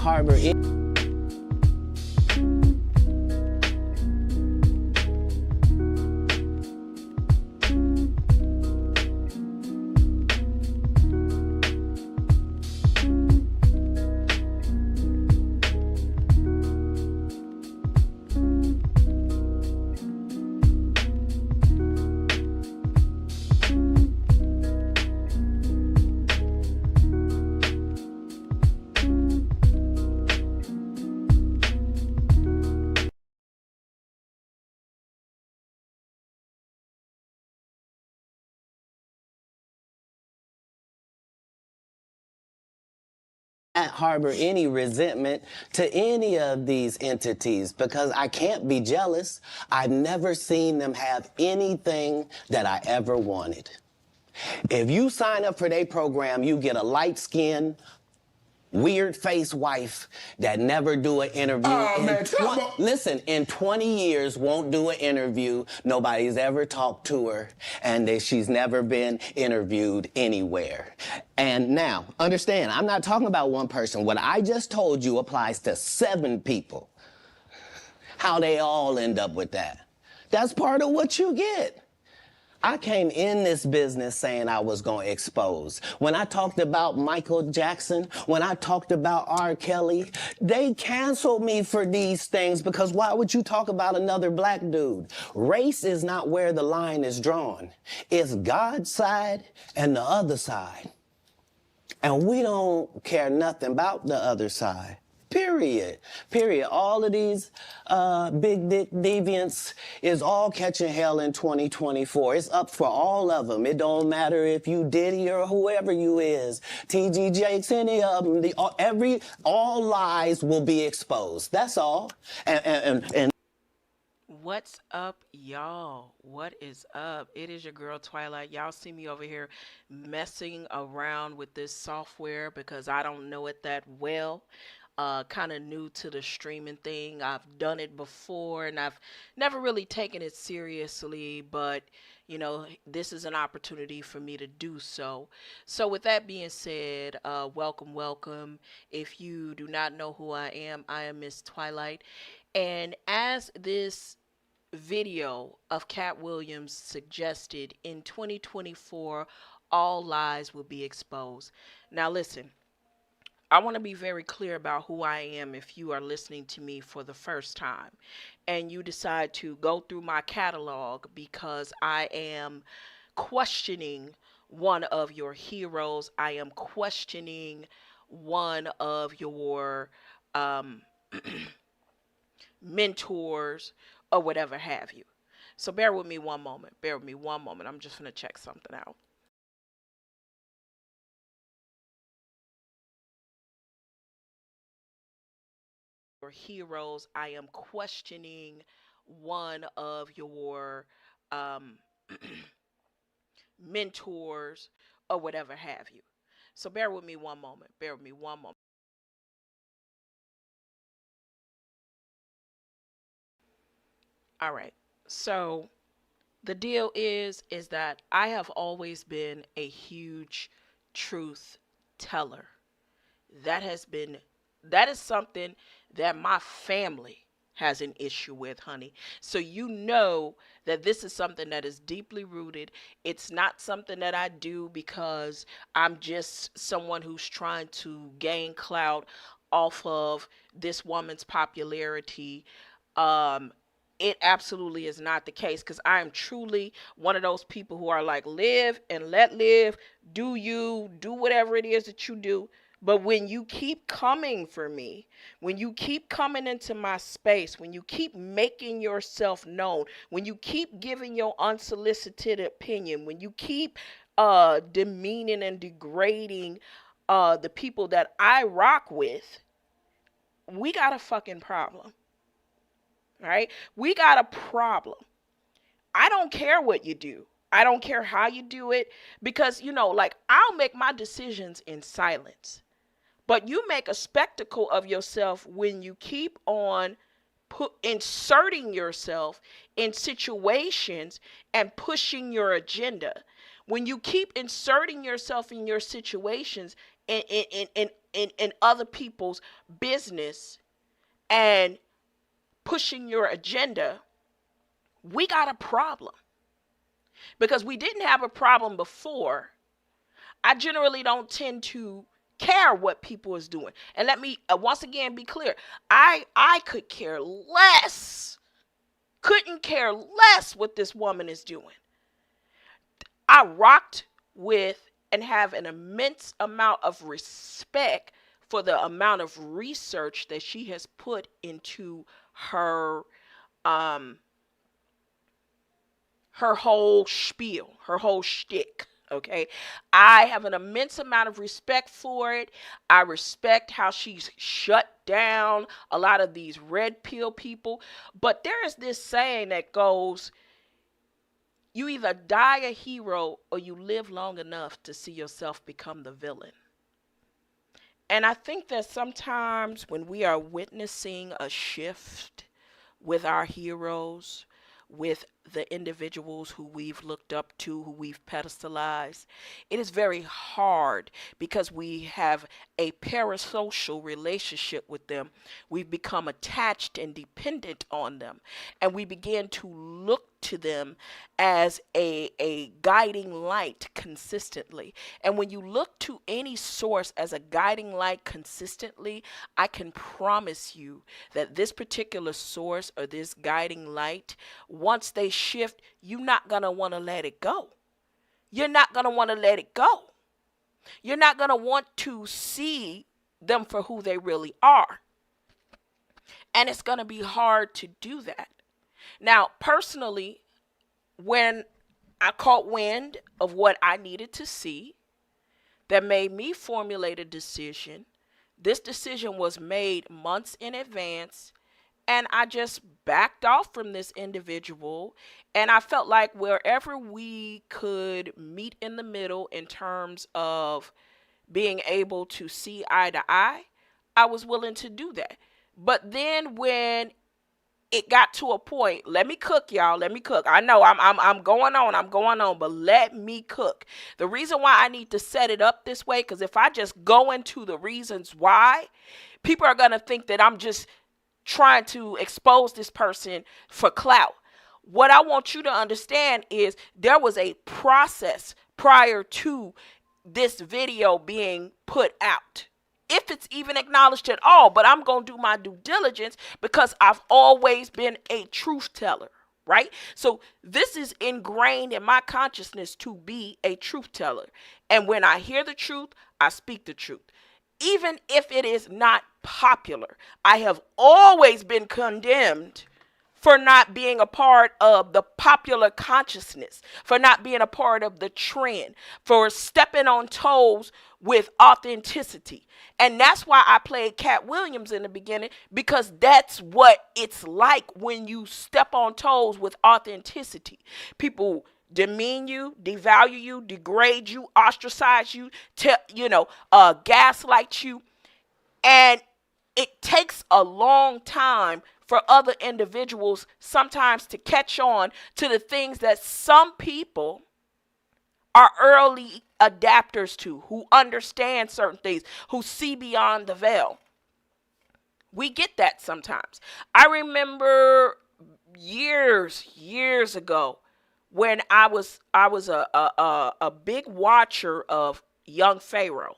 harbor harbor any resentment to any of these entities because I can't be jealous. I've never seen them have anything that I ever wanted. If you sign up for their program, you get a light-skinned, weird-faced wife that never do an interview. Listen, in 20 years, won't do an interview. Nobody's ever talked to her, and she's never been interviewed anywhere. And now, understand, I'm not talking about one person. What I just told you applies to 7 people. How they all end up with that. That's part of what you get. I came in this business saying I was going to expose. When I talked about Michael Jackson, when I talked about R. Kelly, they canceled me for these things because why would you talk about another black dude? Race is not where the line is drawn. It's God's side and the other side. And we don't care nothing about the other side. Period. Period. All of these big dick deviants is all catching hell in 2024. It's up for all of them. It don't matter if you Diddy or whoever you is. T.G. Jakes, any of them. All lies will be exposed. That's all. And What's up, y'all? What is up? It is your girl Twilight. Y'all see me over here messing around with this software because I don't know it that well. Kind of new to the streaming thing. I've done it before and I've never really taken it seriously, but you know, this is an opportunity for me to do so. So with that being said, welcome. If you do not know who I am Miss Twilight. And as this video of Cat Williams suggested, in 2024, all lies will be exposed. Now listen, I want to be very clear about who I am if you are listening to me for the first time and you decide to go through my catalog because I am questioning one of your heroes. I am questioning one of your mentors or whatever have you. So bear with me one moment. I'm just going to check something out. Your heroes, I am questioning one of your mentors or whatever have you. So bear with me one moment. All right. So the deal is that I have always been a huge truth teller. That is something that my family has an issue with, honey. So you know that this is something that is deeply rooted. It's not something that I do because I'm just someone who's trying to gain clout off of this woman's popularity. It absolutely is not the case because I am truly one of those people who are like, live and let live. Do you do whatever it is that you do? But when you keep coming for me, when you keep coming into my space, when you keep making yourself known, when you keep giving your unsolicited opinion, when you keep demeaning and degrading the people that I rock with, we got a fucking problem. Right? We got a problem. I don't care what you do. I don't care how you do it because, you know, like I'll make my decisions in silence. But you make a spectacle of yourself when you keep on inserting yourself in situations and pushing your agenda. When you keep inserting yourself in your situations in other people's business and pushing your agenda, we got a problem. Because we didn't have a problem before, I generally don't tend to care what people is doing. And let me once again be clear. I could care less. Couldn't care less what this woman is doing. I rocked with and have an immense amount of respect for the amount of research that she has put into her um her whole spiel, her whole shtick. Okay, I have an immense amount of respect for it. I respect how she's shut down a lot of these red pill people. But there is this saying that goes, you either die a hero or you live long enough to see yourself become the villain. And I think that sometimes when we are witnessing a shift with our heroes, with the individuals who we've looked up to, who we've pedestalized, it is very hard because we have a parasocial relationship with them. We've become attached and dependent on them, and we begin to look to them as a guiding light consistently. And when you look to any source as a guiding light consistently, I can promise you that this particular source or this guiding light, once they shift, you're not going to want to let it go. You're not going to want to let it go. You're not going to want to see them for who they really are. And it's going to be hard to do that. Now, personally, when I caught wind of what I needed to see, that made me formulate a decision. This decision was made months in advance, and I just backed off from this individual. And I felt like wherever we could meet in the middle in terms of being able to see eye to eye, I was willing to do that. But then when it got to a point, let me cook, y'all. Let me cook. I know I'm going on, but let me cook. The reason why I need to set it up this way, because if I just go into the reasons why, people are gonna think that I'm just trying to expose this person for clout. What I want you to understand is there was a process prior to this video being put out, if it's even acknowledged at all. But I'm going to do my due diligence because I've always been a truth teller, right? So this is ingrained in my consciousness to be a truth teller. And when I hear the truth, I speak the truth. Even if it is not popular, I have always been condemned for not being a part of the popular consciousness, for not being a part of the trend, for stepping on toes with authenticity. And that's why I played Cat Williams in the beginning, because that's what it's like when you step on toes with authenticity. People demean you, devalue you, degrade you, ostracize you, gaslight you. And it takes a long time for other individuals sometimes to catch on to the things that some people are early adapters to, who understand certain things, who see beyond the veil. We get that sometimes. I remember years ago when I was a big watcher of Young Pharaoh.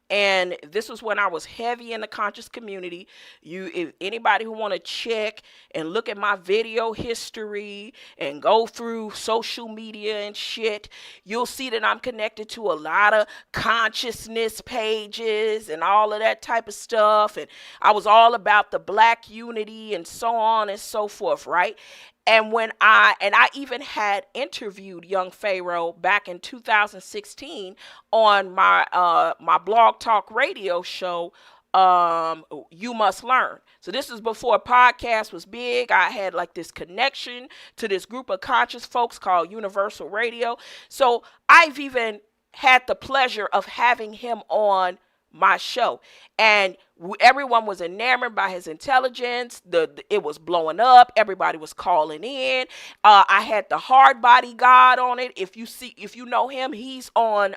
And this was when I was heavy in the conscious community. If anybody who want to check and look at my video history and go through social media and shit, you'll see that I'm connected to a lot of consciousness pages and all of that type of stuff. And I was all about the Black unity and so on and so forth, right? And I even had interviewed Young Pharaoh back in 2016 on my blog talk radio show, You Must Learn. So this is before podcast was big. I had like this connection to this group of conscious folks called Universal Radio. So I've even had the pleasure of having him on my show. And everyone was enamored by his intelligence. It was blowing up. Everybody was calling in. I had the hard body God on it. If you know him, he's on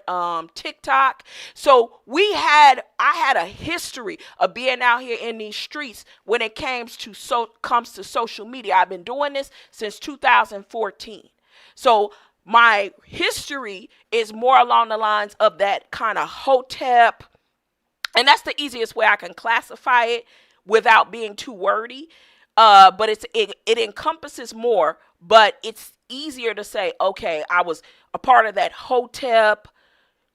TikTok. So I had a history of being out here in these streets when it comes to social media. I've been doing this since 2014. So my history is more along the lines of that kind of hotep, and that's the easiest way I can classify it without being too wordy. But it encompasses more, but it's easier to say, okay, I was a part of that hotep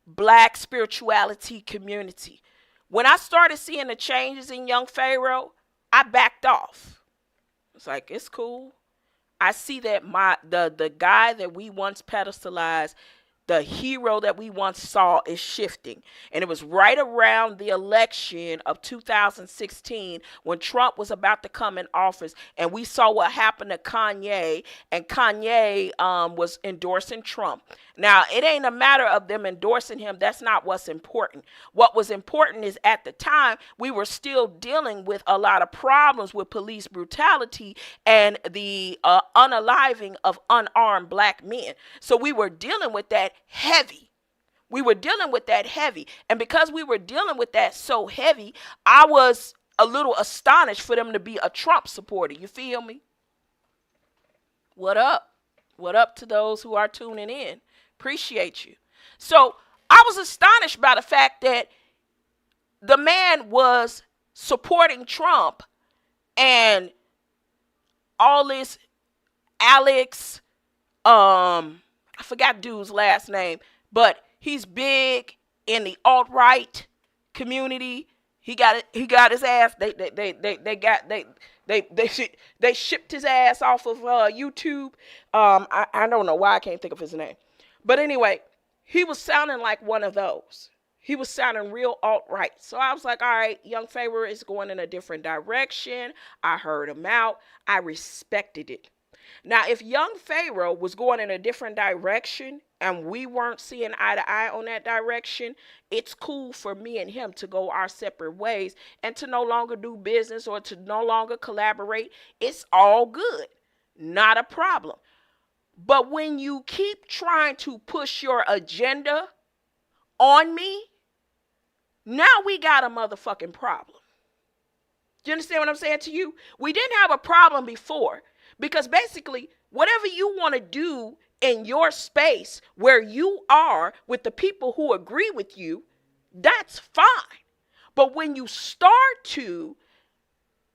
black spirituality community. When I started seeing the changes in young Pharaoh, I backed off. It's like, it's cool. I see that the guy that we once pedestalized, the hero that we once saw, is shifting. And it was right around the election of 2016 when Trump was about to come in office, and we saw what happened to Kanye, and Kanye was endorsing Trump. Now, it ain't a matter of them endorsing him. That's not what's important. What was important is, at the time, we were still dealing with a lot of problems with police brutality and the unaliving of unarmed black men. So we were dealing with that heavy. And because we were dealing with that so heavy, I was a little astonished for them to be a Trump supporter. You feel me? What up? What up to those who are tuning in? Appreciate you. So I was astonished by the fact that the man was supporting Trump, and all this Alex, I forgot dude's last name, but he's big in the alt-right community. He got his ass. They shipped his ass off of YouTube. I don't know why I can't think of his name, but anyway, he was sounding like one of those. He was sounding real alt-right. So I was like, all right, young Pharaoh is going in a different direction. I heard him out. I respected it. Now, if young Pharaoh was going in a different direction and we weren't seeing eye to eye on that direction, it's cool for me and him to go our separate ways and to no longer do business or to no longer collaborate. It's all good. Not a problem. But when you keep trying to push your agenda on me, now we got a motherfucking problem. Do you understand what I'm saying to you? We didn't have a problem before, because basically whatever you want to do in your space where you are with the people who agree with you, that's fine. But when you start to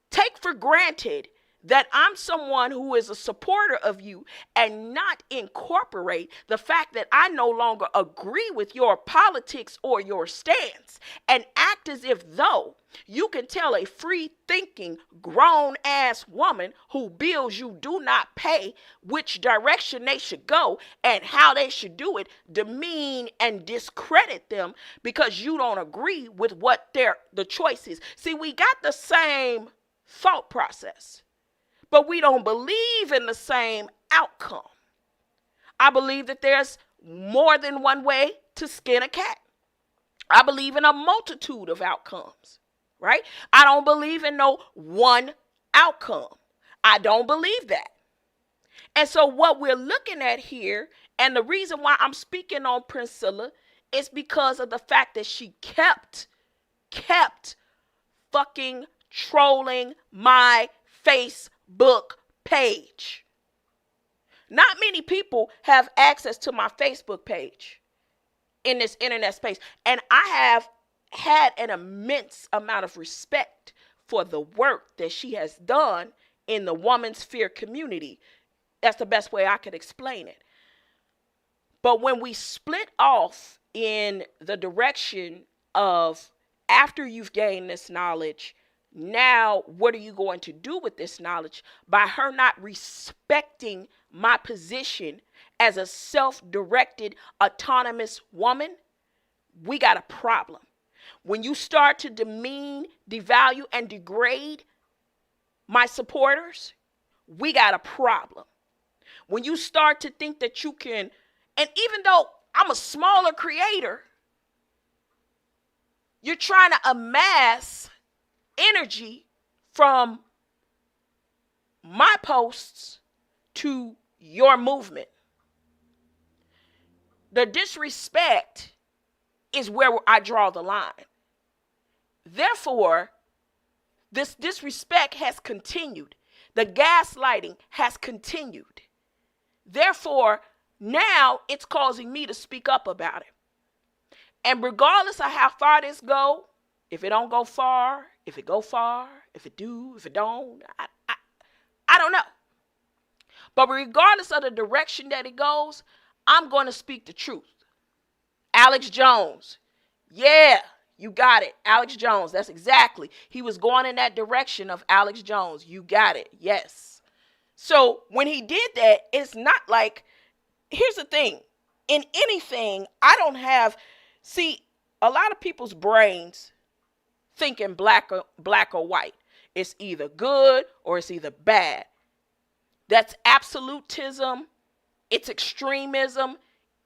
take for granted that I'm someone who is a supporter of you and not incorporate the fact that I no longer agree with your politics or your stance, and act as if though you can tell a free-thinking, grown-ass woman who bills you do not pay which direction they should go and how they should do it, demean and discredit them because you don't agree with what the choice is. See, we got the same thought process, but we don't believe in the same outcome. I believe that there's more than one way to skin a cat. I believe in a multitude of outcomes, right? I don't believe in no one outcome. I don't believe that. And so what we're looking at here, and the reason why I'm speaking on Princella, is because of the fact that she kept fucking trolling my Facebook page. Not many people have access to my Facebook page in this internet space. And I have had an immense amount of respect for the work that she has done in the woman's fear community. That's the best way I could explain it. But when we split off in the direction of, after you've gained this knowledge, now what are you going to do with this knowledge? By her not respecting my position as a self-directed, autonomous woman, we got a problem. When you start to demean, devalue, and degrade my supporters, we got a problem. When you start to think that you can, and even though I'm a smaller creator, You're trying to amass energy from my posts to your movement. The disrespect is where I draw the line. Therefore, this disrespect has continued. The gaslighting has continued. Therefore, now it's causing me to speak up about it. And regardless of how far this go, if it don't go far, if it go far, if it do, if it don't, I don't know. But regardless of the direction that it goes, I'm going to speak the truth. Alex Jones. Yeah, you got it. Alex Jones. That's exactly. He was going in that direction of Alex Jones. You got it. Yes. So when he did that, it's not like, here's the thing. In anything, I don't have, see, a lot of people's brains thinking black or white. It's either good or it's either bad. That's absolutism. It's extremism.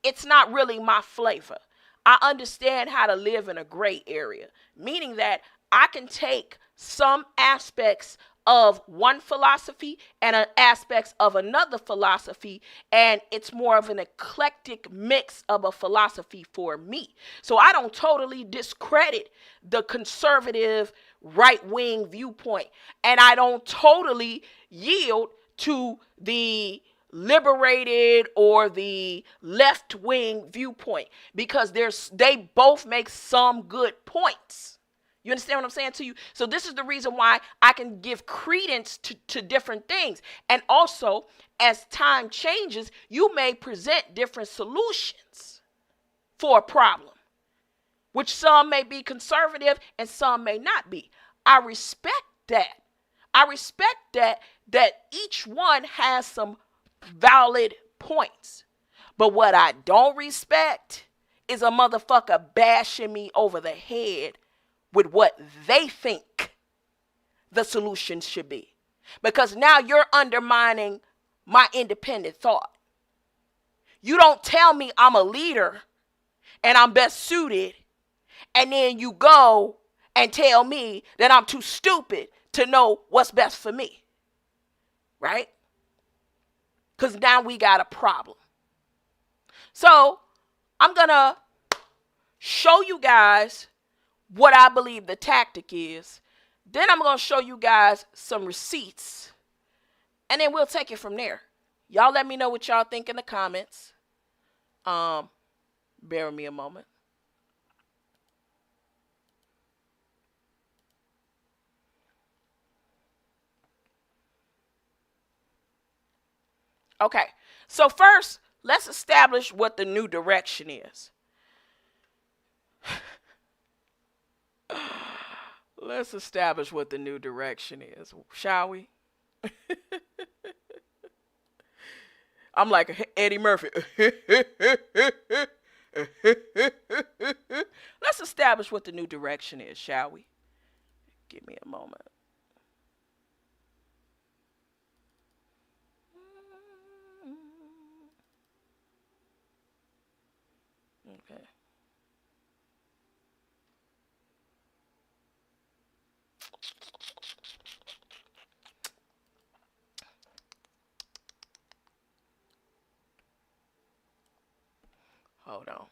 It's not really my flavor. I understand how to live in a gray area, meaning that I can take some aspects of one philosophy and aspects of another philosophy, and it's more of an eclectic mix of a philosophy for me. So I don't totally discredit the conservative right-wing viewpoint, and I don't totally yield to the liberated or the left-wing viewpoint, because they both make some good points. You understand what I'm saying to you? So this is the reason why I can give credence to different things. And also, as time changes, you may present different solutions for a problem, which some may be conservative and some may not be. I respect that. I respect that each one has some valid points. But what I don't respect is a motherfucker bashing me over the head with what they think the solution should be. Because now you're undermining my independent thought. You don't tell me I'm a leader and I'm best suited, and then you go and tell me that I'm too stupid to know what's best for me. Right? Because now we got a problem. So I'm going to show you guys what I believe the tactic is. Then I'm going to show you guys some receipts. And then we'll take it from there. Y'all let me know what y'all think in the comments. Bear with me a moment. Okay. So first, let's establish what the new direction is. Let's establish what the new direction is, shall we? I'm like Eddie Murphy. Let's establish what the new direction is, shall we? Give me a moment. Okay. Hold on.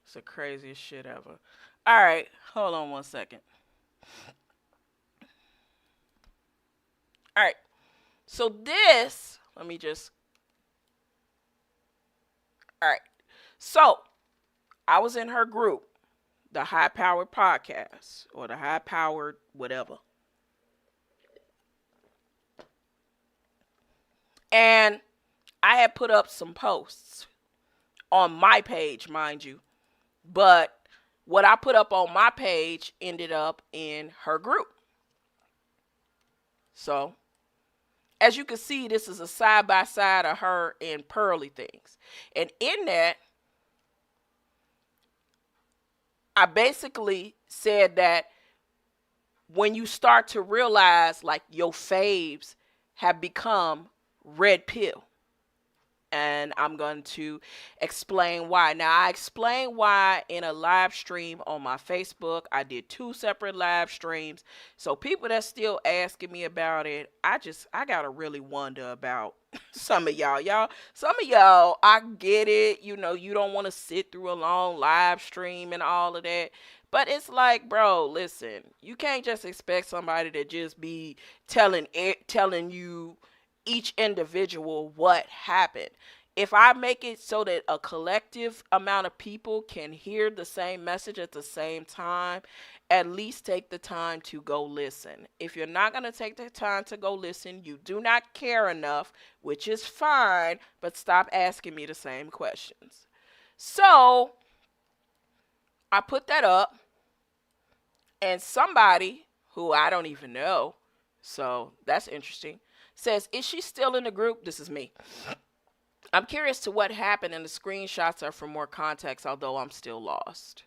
It's the craziest shit ever. All right, hold on one second. All right, so this, let me just, all right, so I was in her group, the High Powered Podcast, or the High Powered whatever. And I had put up some posts on my page, mind you. But what I put up on my page ended up in her group. So, as you can see, this is a side-by-side of her and Pearly Things. And in that, I basically said that when you start to realize like your faves have become red pill. And I'm going to explain why. Now, I explained why in a live stream on my Facebook. I did 2 separate live streams. So people that's still asking me about it, I got to really wonder about some of y'all. Some of y'all, I get it. You know, you don't want to sit through a long live stream and all of that. But it's like, bro, listen, you can't just expect somebody to just be telling you each individual what happened. If I make it so that a collective amount of people can hear the same message at the same time, at least take the time to go listen. If you're not going to take the time to go listen, you do not care enough, which is fine, but stop asking me the same questions. So I put that up, and somebody who I don't even know, so that's interesting, says, is she still in the group? This is me. I'm curious to what happened, and the screenshots are for more context, although I'm still lost.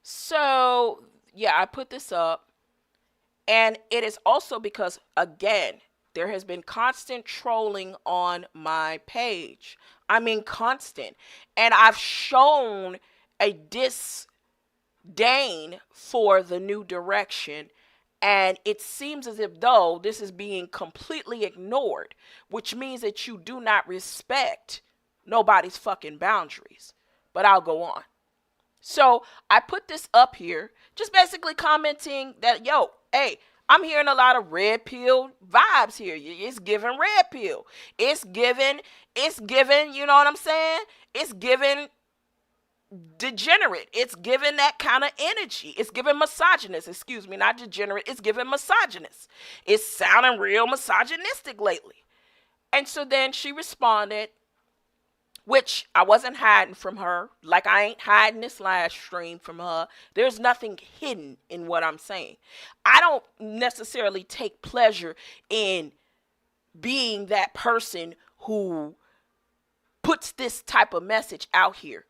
So, yeah, I put this up, and it is also because, again, there has been constant trolling on my page. I mean, constant. And I've shown a disdain for the new direction, and it seems as if though this is being completely ignored, which means that you do not respect nobody's fucking boundaries. But I'll go on. So I put this up here, just basically commenting that, yo, hey, I'm hearing a lot of red pill vibes here. It's giving red pill. It's giving, you know what I'm saying? It's giving degenerate. It's giving that kind of energy. It's giving misogynist. Excuse me, not degenerate. It's giving misogynist. It's sounding real misogynistic lately. And so then she responded, which I wasn't hiding from her. Like I ain't hiding this live stream from her. There's nothing hidden in what I'm saying. I don't necessarily take pleasure in being that person who puts this type of message out here.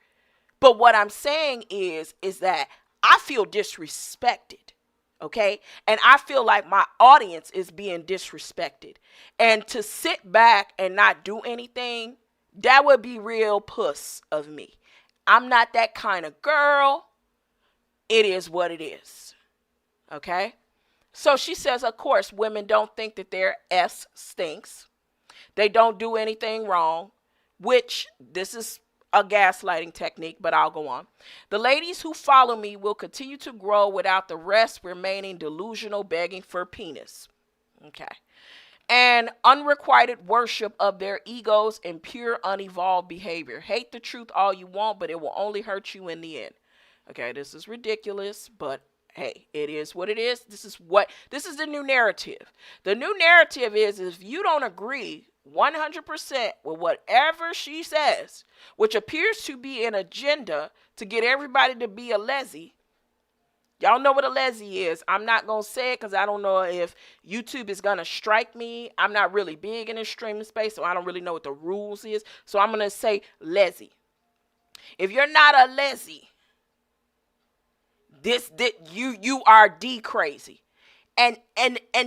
But what I'm saying is that I feel disrespected, okay? And I feel like my audience is being disrespected. And to sit back and not do anything, that would be real puss of me. I'm not that kind of girl. It is what it is, okay? So she says, of course, women don't think that their S stinks. They don't do anything wrong, which this is a gaslighting technique, but I'll go on. The ladies who follow me will continue to grow without the rest remaining delusional, begging for penis. Okay. And unrequited worship of their egos and pure unevolved behavior. Hate the truth all you want, but it will only hurt you in the end. Okay, this is ridiculous, but hey, it is what it is. This is the new narrative. The new narrative is if you don't agree 100% with whatever she says, which appears to be an agenda to get everybody to be a lessee. Y'all know what a lessee is. I'm not going to say it because I don't know if YouTube is going to strike me. I'm not really big in the streaming space, so I don't really know what the rules is. So I'm going to say lessee. If you're not a lessee, you are crazy. And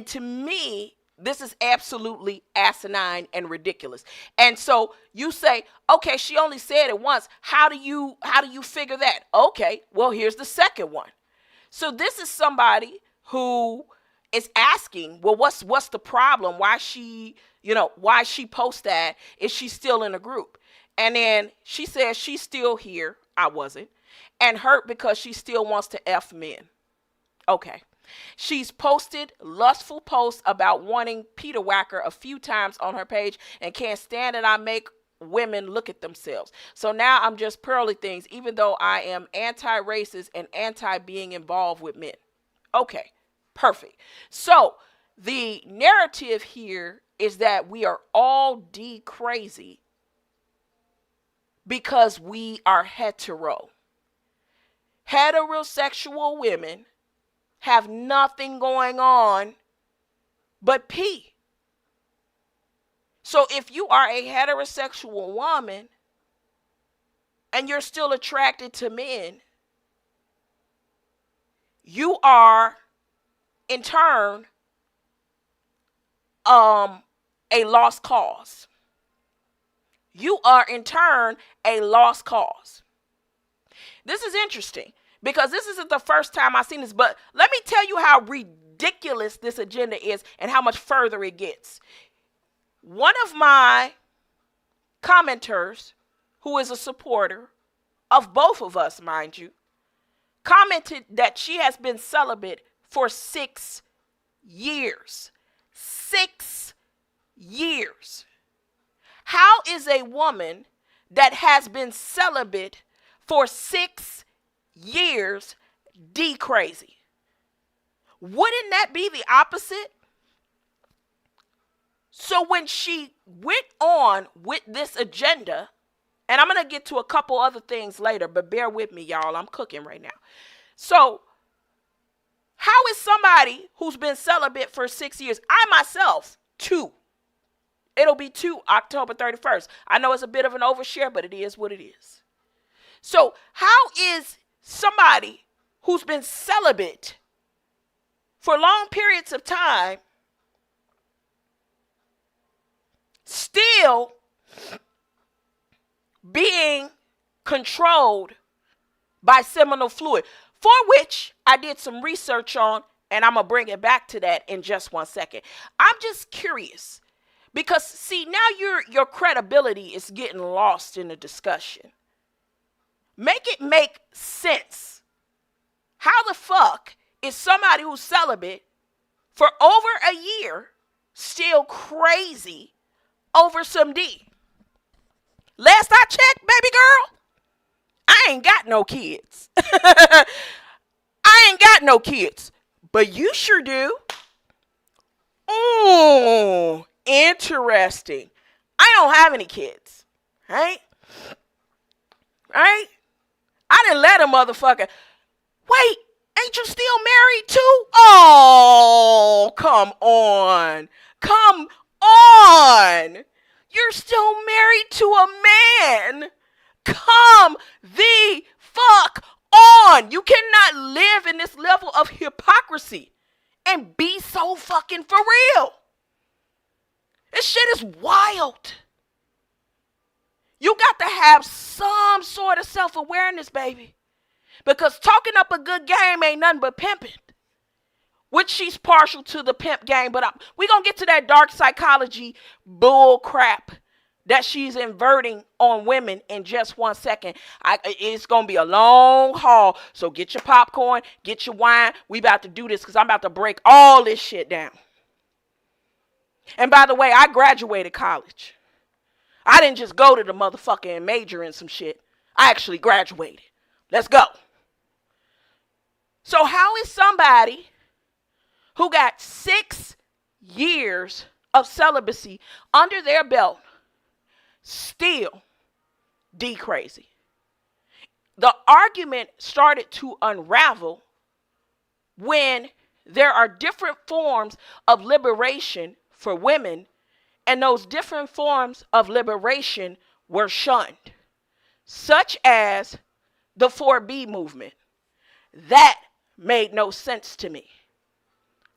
to me, this is absolutely asinine and ridiculous. And so you say, okay, she only said it once. How do you figure that? Okay, well, here's the second one. So this is somebody who is asking, well, what's the problem? Why she post that? Is she still in a group? And then she says she's still here. I wasn't. And hurt because she still wants to F men. Okay. She's posted lustful posts about wanting Peter Whacker a few times on her page and can't stand it. I make women look at themselves. So now I'm just pearly things, even though I am anti-racist and anti-being involved with men. Okay, perfect. So the narrative here is that we are all crazy because we are hetero. Heterosexual women have nothing going on but pee. So if you are a heterosexual woman and you're still attracted to men, you are in turn, a lost cause. You are in turn a lost cause. This is interesting because this isn't the first time I've seen this, but let me tell you how ridiculous this agenda is and how much further it gets. One of my commenters, who is a supporter of both of us, mind you, commented that she has been celibate for 6 years. 6 years. How is a woman that has been celibate for 6 years crazy? Wouldn't that be the opposite? So when she went on with this agenda, and I'm going to get to a couple other things later, but bear with me, y'all. I'm cooking right now. So how is somebody who's been celibate for 6 years, I myself, 2. It'll be 2 October 31st. I know it's a bit of an overshare, but it is what it is. So how is somebody who's been celibate for long periods of time still being controlled by seminal fluid, for which I did some research on, and I'm going to bring it back to that in just 1 second. I'm just curious because, see, now your credibility is getting lost in the discussion. Make it make sense. How the fuck is somebody who's celibate for over a year still crazy over some D? Last I checked, baby girl, I ain't got no kids. I ain't got no kids, but you sure do. Oh, interesting. I don't have any kids, right? Right? I didn't let a motherfucker. Wait, ain't you still married too? Oh, come on. Come on. You're still married to a man. Come the fuck on. You cannot live in this level of hypocrisy and be so fucking for real. This shit is wild. You got to have some sort of self-awareness, baby. Because talking up a good game ain't nothing but pimping. Which she's partial to the pimp game, but we're going to get to that dark psychology bull crap that she's inverting on women in just 1 second. It's going to be a long haul, so get your popcorn, get your wine. We about to do this because I'm about to break all this shit down. And by the way, I graduated college. I didn't just go to the motherfucker and major in some shit. I actually graduated. Let's go. So how is somebody who got 6 years of celibacy under their belt still crazy? The argument started to unravel when there are different forms of liberation for women, and those different forms of liberation were shunned, such as the 4B movement. That made no sense to me.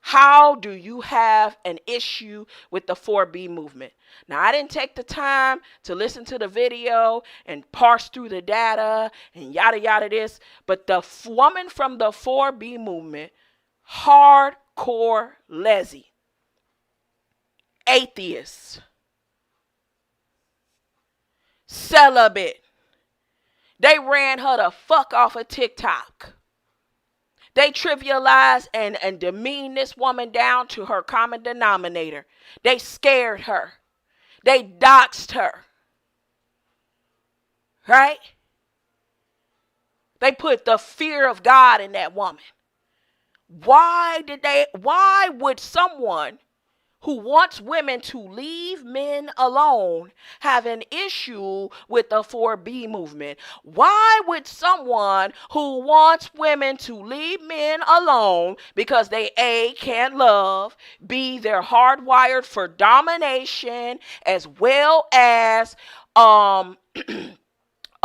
How do you have an issue with the 4B movement? Now, I didn't take the time to listen to the video and parse through the data and yada yada this, but the woman from the 4B movement, hardcore lesy, atheist, celibate, they ran her the fuck off of TikTok. They trivialized and demeaned this woman down to her common denominator. They scared her. They doxed her. Right? They put the fear of God in that woman. Why would someone who wants women to leave men alone have an issue with the 4B movement? Why would someone who wants women to leave men alone because they A, can't love, B, they're hardwired for domination, as well as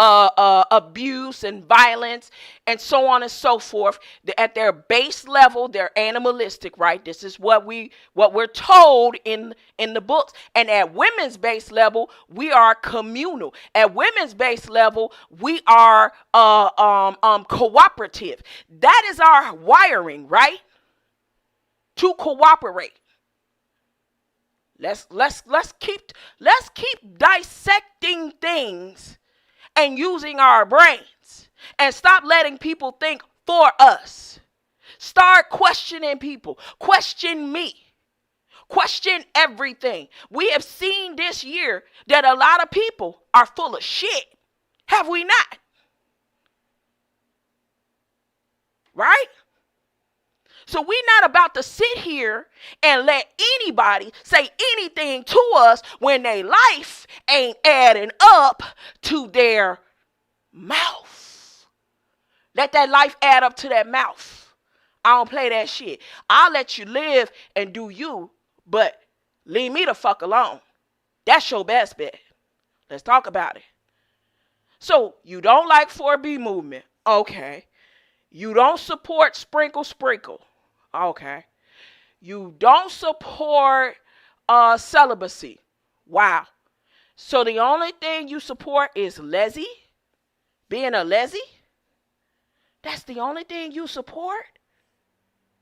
abuse and violence and so on and so forth. At their base level, they're animalistic, right? This is what we're told in the books. And at women's base level, we are communal. At women's base level, we are cooperative. That is our wiring, right? To cooperate. Let's keep dissecting things and using our brains and stop letting people think for us. Start questioning people. Question me. Question everything. We have seen this year that a lot of people are full of shit. Have we not? Right? So we're not about to sit here and let anybody say anything to us when their life ain't adding up to their mouth. Let that life add up to that mouth. I don't play that shit. I'll let you live and do you, but leave me the fuck alone. That's your best bet. Let's talk about it. So you don't like 4B movement. Okay. You don't support sprinkle. Okay. You don't support celibacy. Wow. So the only thing you support is lessy? Being a lessy? That's the only thing you support?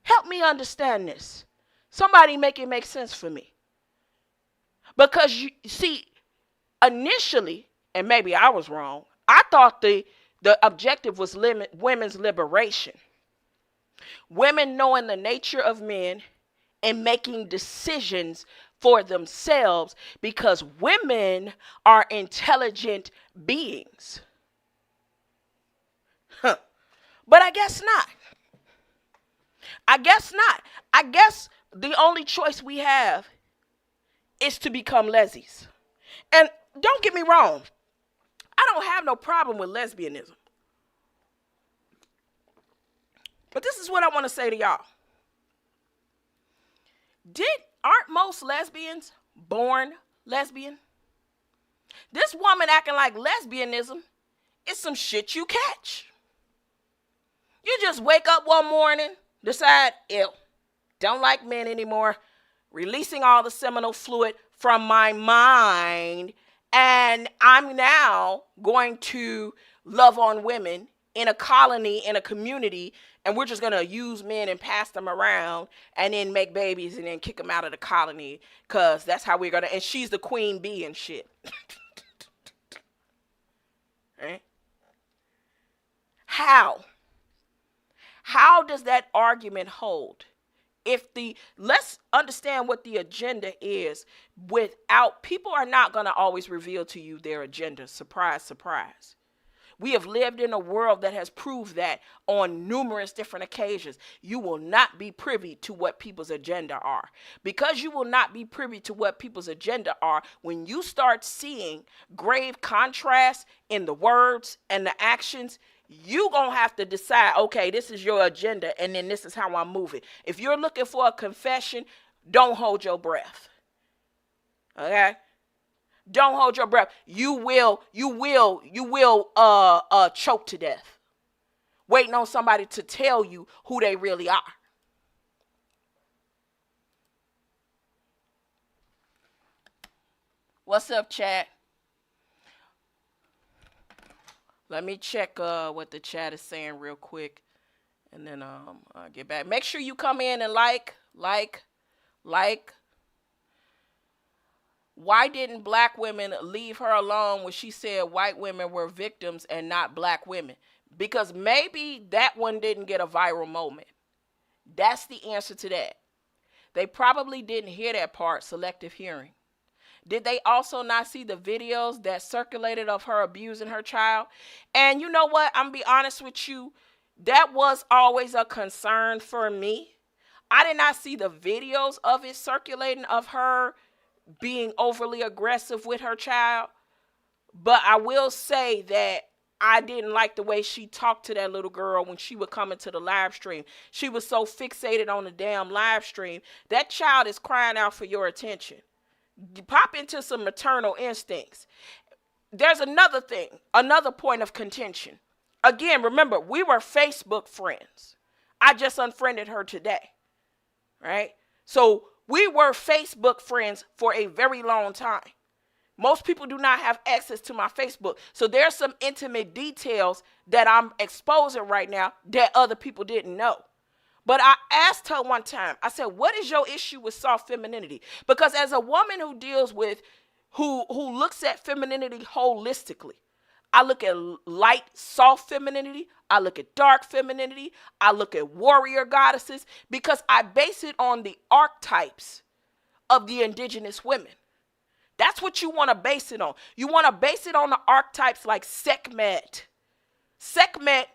Help me understand this. Somebody make it make sense for me. Because you see, initially, and maybe I was wrong, I thought the objective was women's liberation. Women knowing the nature of men and making decisions for themselves because women are intelligent beings. But I guess not. I guess the only choice we have is to become lesbians. And don't get me wrong, I don't have no problem with lesbianism. But this is what I want to say to y'all. Aren't most lesbians born lesbian? This woman acting like lesbianism is some shit you catch. You just wake up one morning, decide, ew, don't like men anymore, releasing all the seminal fluid from my mind, and I'm now going to love on women in a colony, in a community, and we're just going to use men and pass them around and then make babies and then kick them out of the colony because that's how we're going to, and she's the queen bee and shit. Right? How? How does that argument hold? Let's understand what the agenda is. People are not going to always reveal to you their agenda. Surprise, surprise. We have lived in a world that has proved that on numerous different occasions. You will not be privy to what people's agenda are. Because you will not be privy to what people's agenda are, when you start seeing grave contrast in the words and the actions, you gonna have to decide, okay, this is your agenda, and then this is how I'm moving. If you're looking for a confession, don't hold your breath. Okay? Don't hold your breath. You will choke to death, waiting on somebody to tell you who they really are. What's up, chat? Let me check what the chat is saying real quick, and then I'll get back. Make sure you come in and like. Why didn't black women leave her alone when she said white women were victims and not black women? Because maybe that one didn't get a viral moment. That's the answer to that. They probably didn't hear that part, selective hearing. Did they also not see the videos that circulated of her abusing her child? And you know what? I'm going to be honest with you. That was always a concern for me. I did not see the videos of it circulating of her being overly aggressive with her child. But I will say that I didn't like the way she talked to that little girl when she would come into the live stream. She was so fixated on the damn live stream. That child is crying out for your attention. Pop into some maternal instincts. there's another thing, another point of contention. Again, remember, we were Facebook friends. I just unfriended her today, right? So we were Facebook friends for a very long time. Most people do not have access to my Facebook. So there's some intimate details that I'm exposing right now that other people didn't know. But I asked her one time, I said, what is your issue with soft femininity? Because as a woman who deals with, who looks at femininity holistically, I look at light, soft femininity. I look at dark femininity. I look at warrior goddesses because I base it on the archetypes of the indigenous women. That's what you want to base it on. You want to base it on the archetypes like Sekhmet. Sekhmet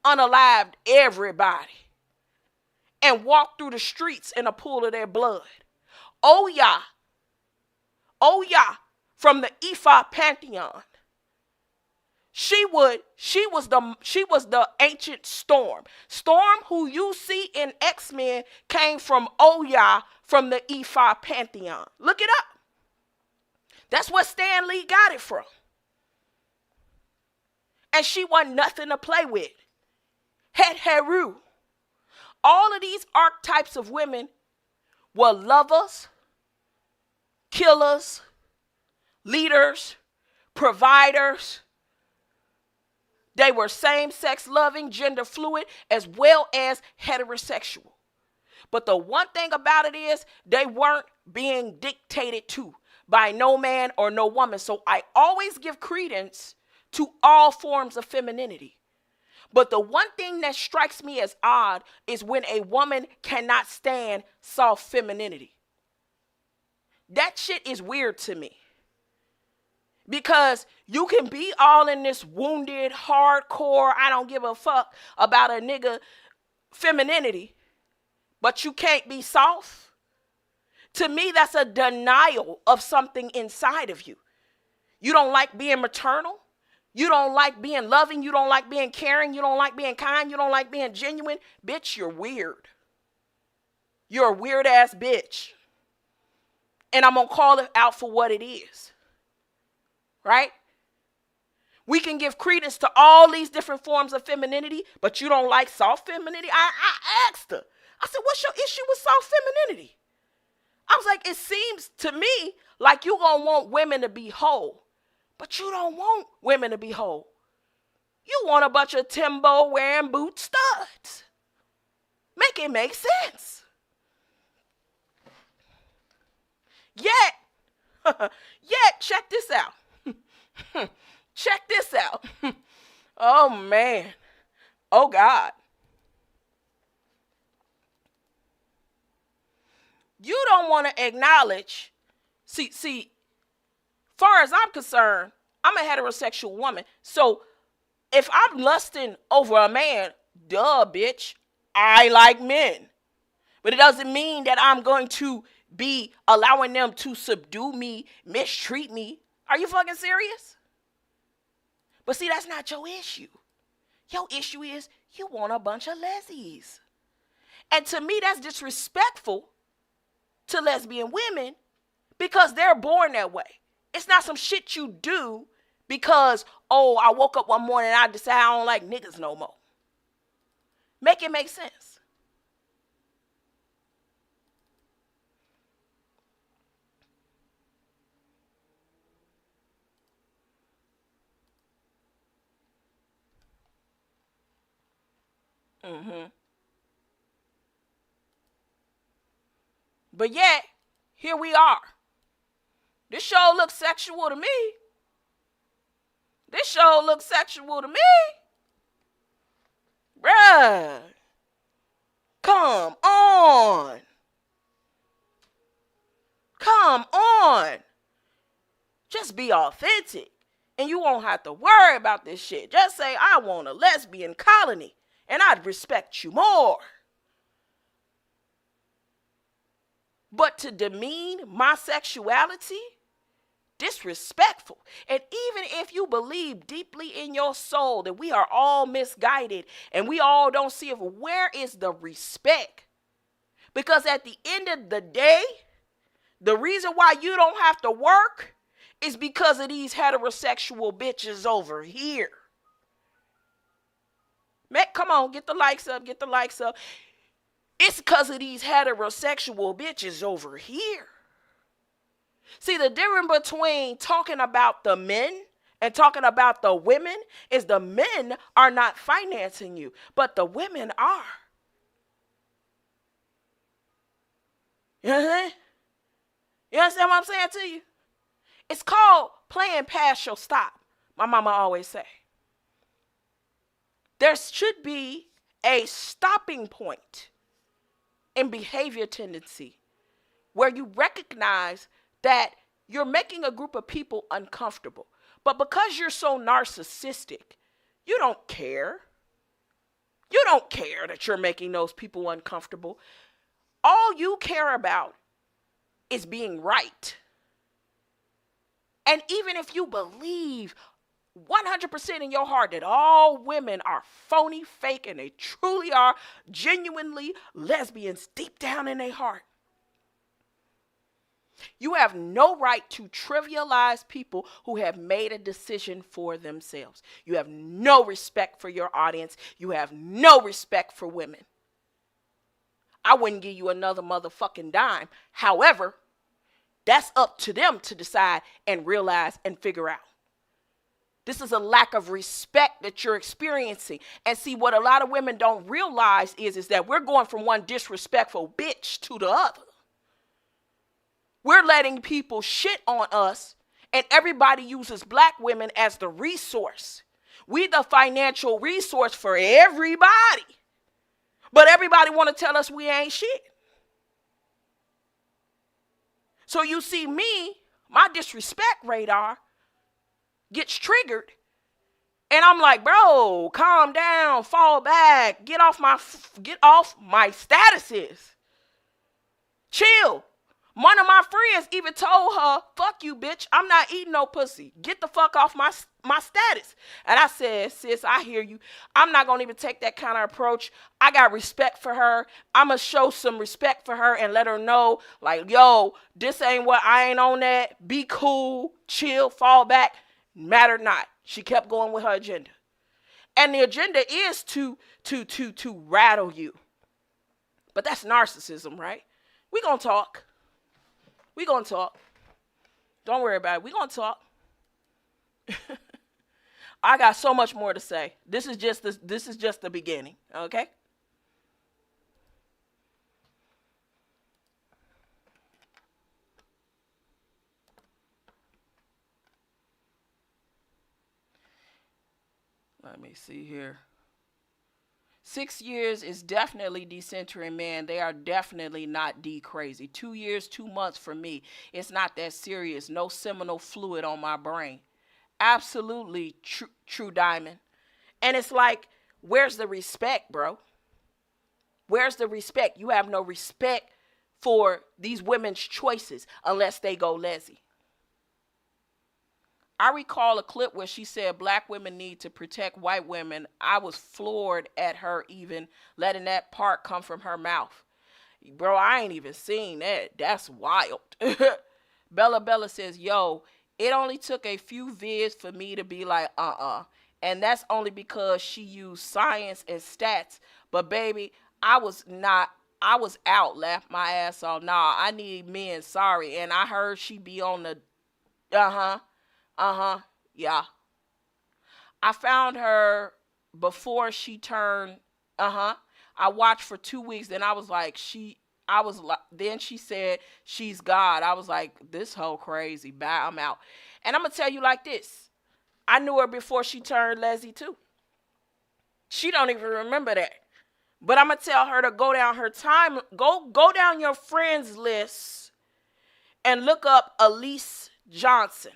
unalived everybody and walked through the streets in a pool of their blood. Oya from the Ifa pantheon. She was the ancient Storm. Storm, who you see in X-Men, came from Oya from the Ifa pantheon. Look it up. That's where Stan Lee got it from. And she wasn't nothing to play with. Het Heru. All of these archetypes of women were lovers, killers, leaders, providers. They were same-sex loving, gender fluid, as well as heterosexual. But the one thing about it is they weren't being dictated to by no man or no woman. So I always give credence to all forms of femininity. But the one thing that strikes me as odd is when a woman cannot stand soft femininity. That shit is weird to me. Because you can be all in this wounded, hardcore, I don't give a fuck about a nigga femininity, but you can't be soft. To me, that's a denial of something inside of you. You don't like being maternal. You don't like being loving. You don't like being caring. You don't like being kind. You don't like being genuine. Bitch, you're weird. You're a weird ass bitch. And I'm going to call it out for what it is. Right? We can give credence to all these different forms of femininity, but you don't like soft femininity? I asked her. I said, what's your issue with soft femininity? I was like, it seems to me like you're going to want women to be whole, but you don't want women to be whole. You want a bunch of Timbo wearing boot studs. Make it make sense. Yet, check this out. Check this out. Oh, man. Oh, God. You don't want to acknowledge. See, far as I'm concerned, I'm a heterosexual woman. So if I'm lusting over a man, duh, bitch, I like men. But it doesn't mean that I'm going to be allowing them to subdue me, mistreat me. Are you fucking serious? But see, that's not your issue. Your issue is you want a bunch of lesbies. And to me, that's disrespectful to lesbian women because they're born that way. It's not some shit you do because, oh, I woke up one morning and I decided I don't like niggas no more. Make it make sense. But yet, here we are. This show looks sexual to me. This show looks sexual to me. Bruh. Come on. Come on. Just be authentic. And you won't have to worry about this shit. Just say, I want a lesbian colony. And I'd respect you more. But to demean my sexuality, disrespectful. And even if you believe deeply in your soul that we are all misguided and we all don't see it, where is the respect? Because at the end of the day, the reason why you don't have to work is because of these heterosexual bitches over here. Come on, get the likes up, get the likes up. It's because of these heterosexual bitches over here. See, the difference between talking about the men and talking about the women is the men are not financing you, but the women are. You understand? You understand what I'm saying to you? It's called playing past your stop, my mama always say. There should be a stopping point in behavior tendency where you recognize that you're making a group of people uncomfortable. But because you're so narcissistic, you don't care. You don't care that you're making those people uncomfortable. All you care about is being right. And even if you believe 100% in your heart that all women are phony, fake, and they truly are genuinely lesbians deep down in their heart, you have no right to trivialize people who have made a decision for themselves. You have no respect for your audience. You have no respect for women. I wouldn't give you another motherfucking dime. However, that's up to them to decide and realize and figure out. This is a lack of respect that you're experiencing. And see, what a lot of women don't realize is that we're going from one disrespectful bitch to the other. We're letting people shit on us, and everybody uses black women as the resource. We the financial resource for everybody. But everybody want to tell us we ain't shit. So you see me, my disrespect radar gets triggered. And I'm like, bro, calm down, fall back, get off my statuses. Chill. One of my friends even told her, fuck you, bitch. I'm not eating no pussy. Get the fuck off my status. And I said, sis, I hear you. I'm not going to even take that kind of approach. I got respect for her. I'm going to show some respect for her and let her know, like, yo, this ain't what, I ain't on that. Be cool, chill, fall back. Mattered not. She kept going with her agenda. And the agenda is to rattle you. But that's narcissism, right? We going to talk. We gonna talk. Don't worry about it. We gonna talk. I got so much more to say. This is just the beginning, okay? Let me see here. 6 years is definitely decentering, man. They are definitely not crazy. 2 years, 2 months for me. It's not that serious. No seminal fluid on my brain. Absolutely true diamond. And it's like, where's the respect, bro? Where's the respect? You have no respect for these women's choices unless they go lesy. I recall a clip where she said black women need to protect white women. I was floored at her even letting that part come from her mouth. Bro, I ain't even seen that. That's wild. Bella says, yo, it only took a few vids for me to be like, And that's only because she used science and stats. But baby, I was out, laughed my ass off. Nah, I need men, sorry. And I heard she be on the, yeah. I found her before she turned, I watched for 2 weeks, then I was like, then she said, she's God. I was like, this hoe crazy, bye, I'm out. And I'm going to tell you like this. I knew her before she turned lesbian too. She don't even remember that. But I'm going to tell her to go down her time, go down your friends list and look up Elise Johnson.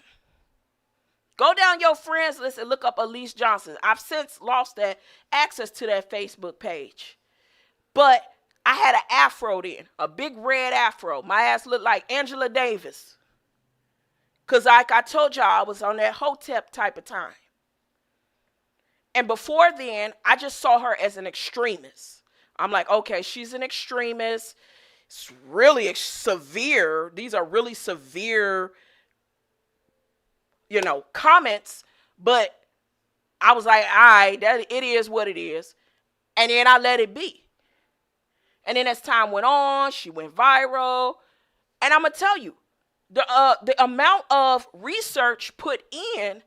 Go down your friends list and look up Elise Johnson. I've since lost that access to that Facebook page. But I had an afro then, a big red afro. My ass looked like Angela Davis. Because like I told y'all, I was on that Hotep type of time. And before then, I just saw her as an extremist. I'm like, okay, she's an extremist. It's really severe. These are really severe comments, but I was like, all right, that it is what it is. And then I let it be. And then as time went on, she went viral. And I'm going to tell you, the amount of research put in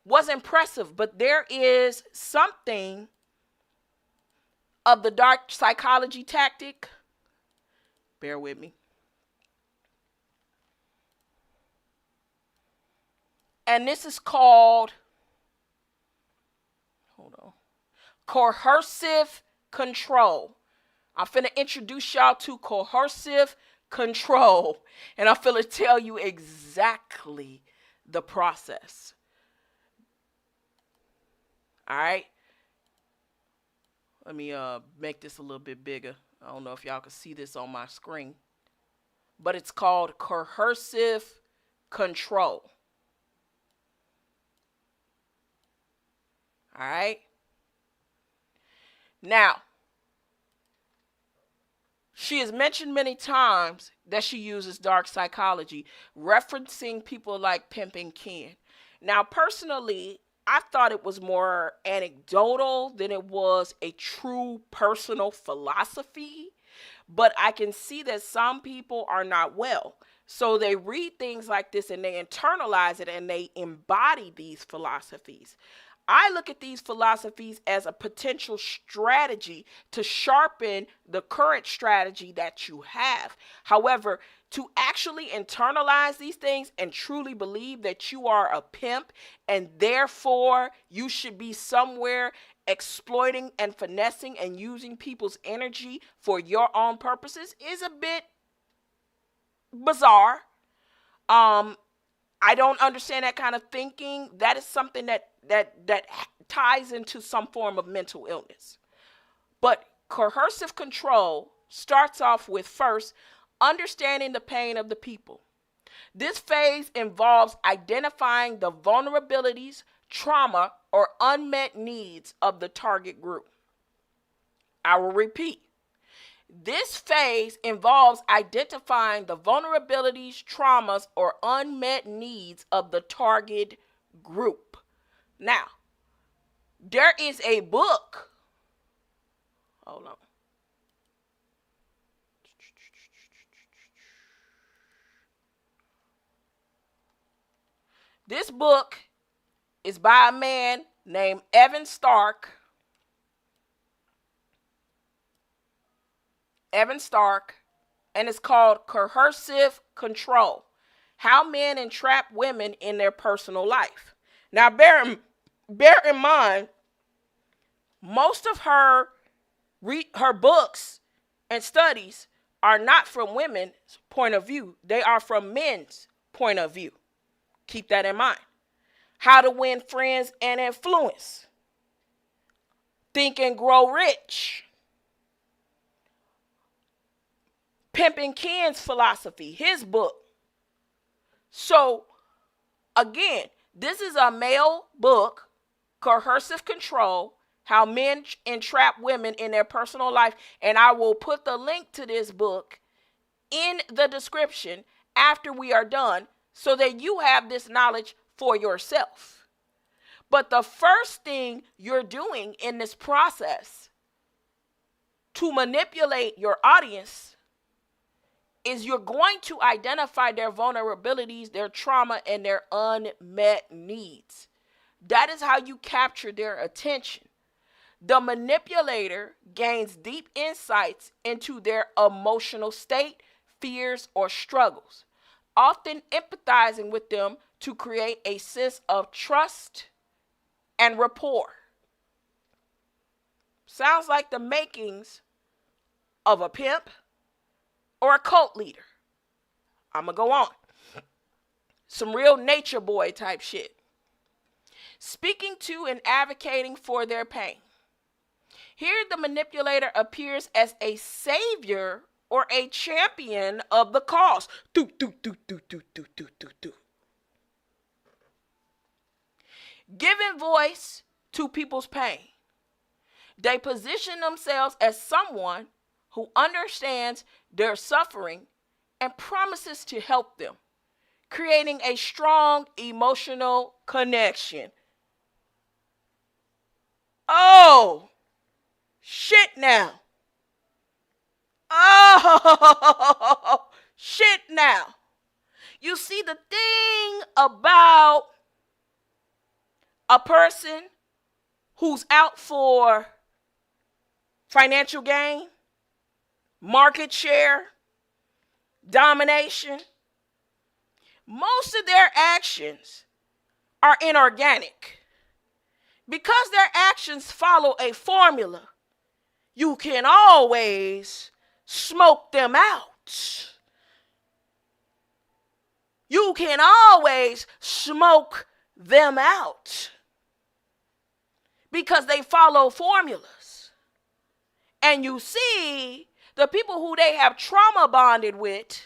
was impressive, but there is something of the dark psychology tactic. Bear with me. And this is called, hold on, coercive control. I'm finna introduce y'all to coercive control, and I'm finna tell you exactly the process. All right. Let me make this a little bit bigger. I don't know if y'all can see this on my screen, but it's called coercive control. All right. Now, she has mentioned many times that she uses dark psychology, referencing people like Pimp and Ken. Now, personally, I thought it was more anecdotal than it was a true personal philosophy. But I can see that some people are not well. So they read things like this and they internalize it and they embody these philosophies. I look at these philosophies as a potential strategy to sharpen the current strategy that you have. However, to actually internalize these things and truly believe that you are a pimp and therefore you should be somewhere exploiting and finessing and using people's energy for your own purposes is a bit bizarre. I don't understand that kind of thinking. That is something that ties into some form of mental illness. But coercive control starts off with first understanding the pain of the people. This phase involves identifying the vulnerabilities, trauma, or unmet needs of the target group. I will repeat. This phase involves identifying the vulnerabilities, traumas, or unmet needs of the target group. Now, there is a book. Hold on. This book is by a man named Evan Stark. And it's called Coercive Control: How Men Entrap Women in Their Personal Life. Now, bear in mind, most of her books and studies are not from women's point of view. They are from men's point of view. Keep that in mind. How to Win Friends and Influence. Think and Grow Rich. Pimp and Ken's Philosophy, his book. So, again, this is a male book, Coercive Control: How Men Entrap Women in Their Personal Life. And I will put the link to this book in the description after we are done so that you have this knowledge for yourself. But the first thing you're doing in this process to manipulate your audience is you're going to identify their vulnerabilities, their trauma, and their unmet needs. That is how you capture their attention. The manipulator gains deep insights into their emotional state, fears, or struggles, often empathizing with them to create a sense of trust and rapport. Sounds like the makings of a pimp or a cult leader. I'm going to go on. Some real nature boy type shit. Speaking to and advocating for their pain. Here the manipulator appears as a savior or a champion of the cause. Giving voice to people's pain. They position themselves as someone who understands their suffering and promises to help them, creating a strong emotional connection. Oh, shit now. Oh, shit now. You see, the thing about a person who's out for financial gain, market share, domination, most of their actions are inorganic. Because their actions follow a formula, you can always smoke them out. You can always smoke them out because they follow formulas. And you see, the people who they have trauma bonded with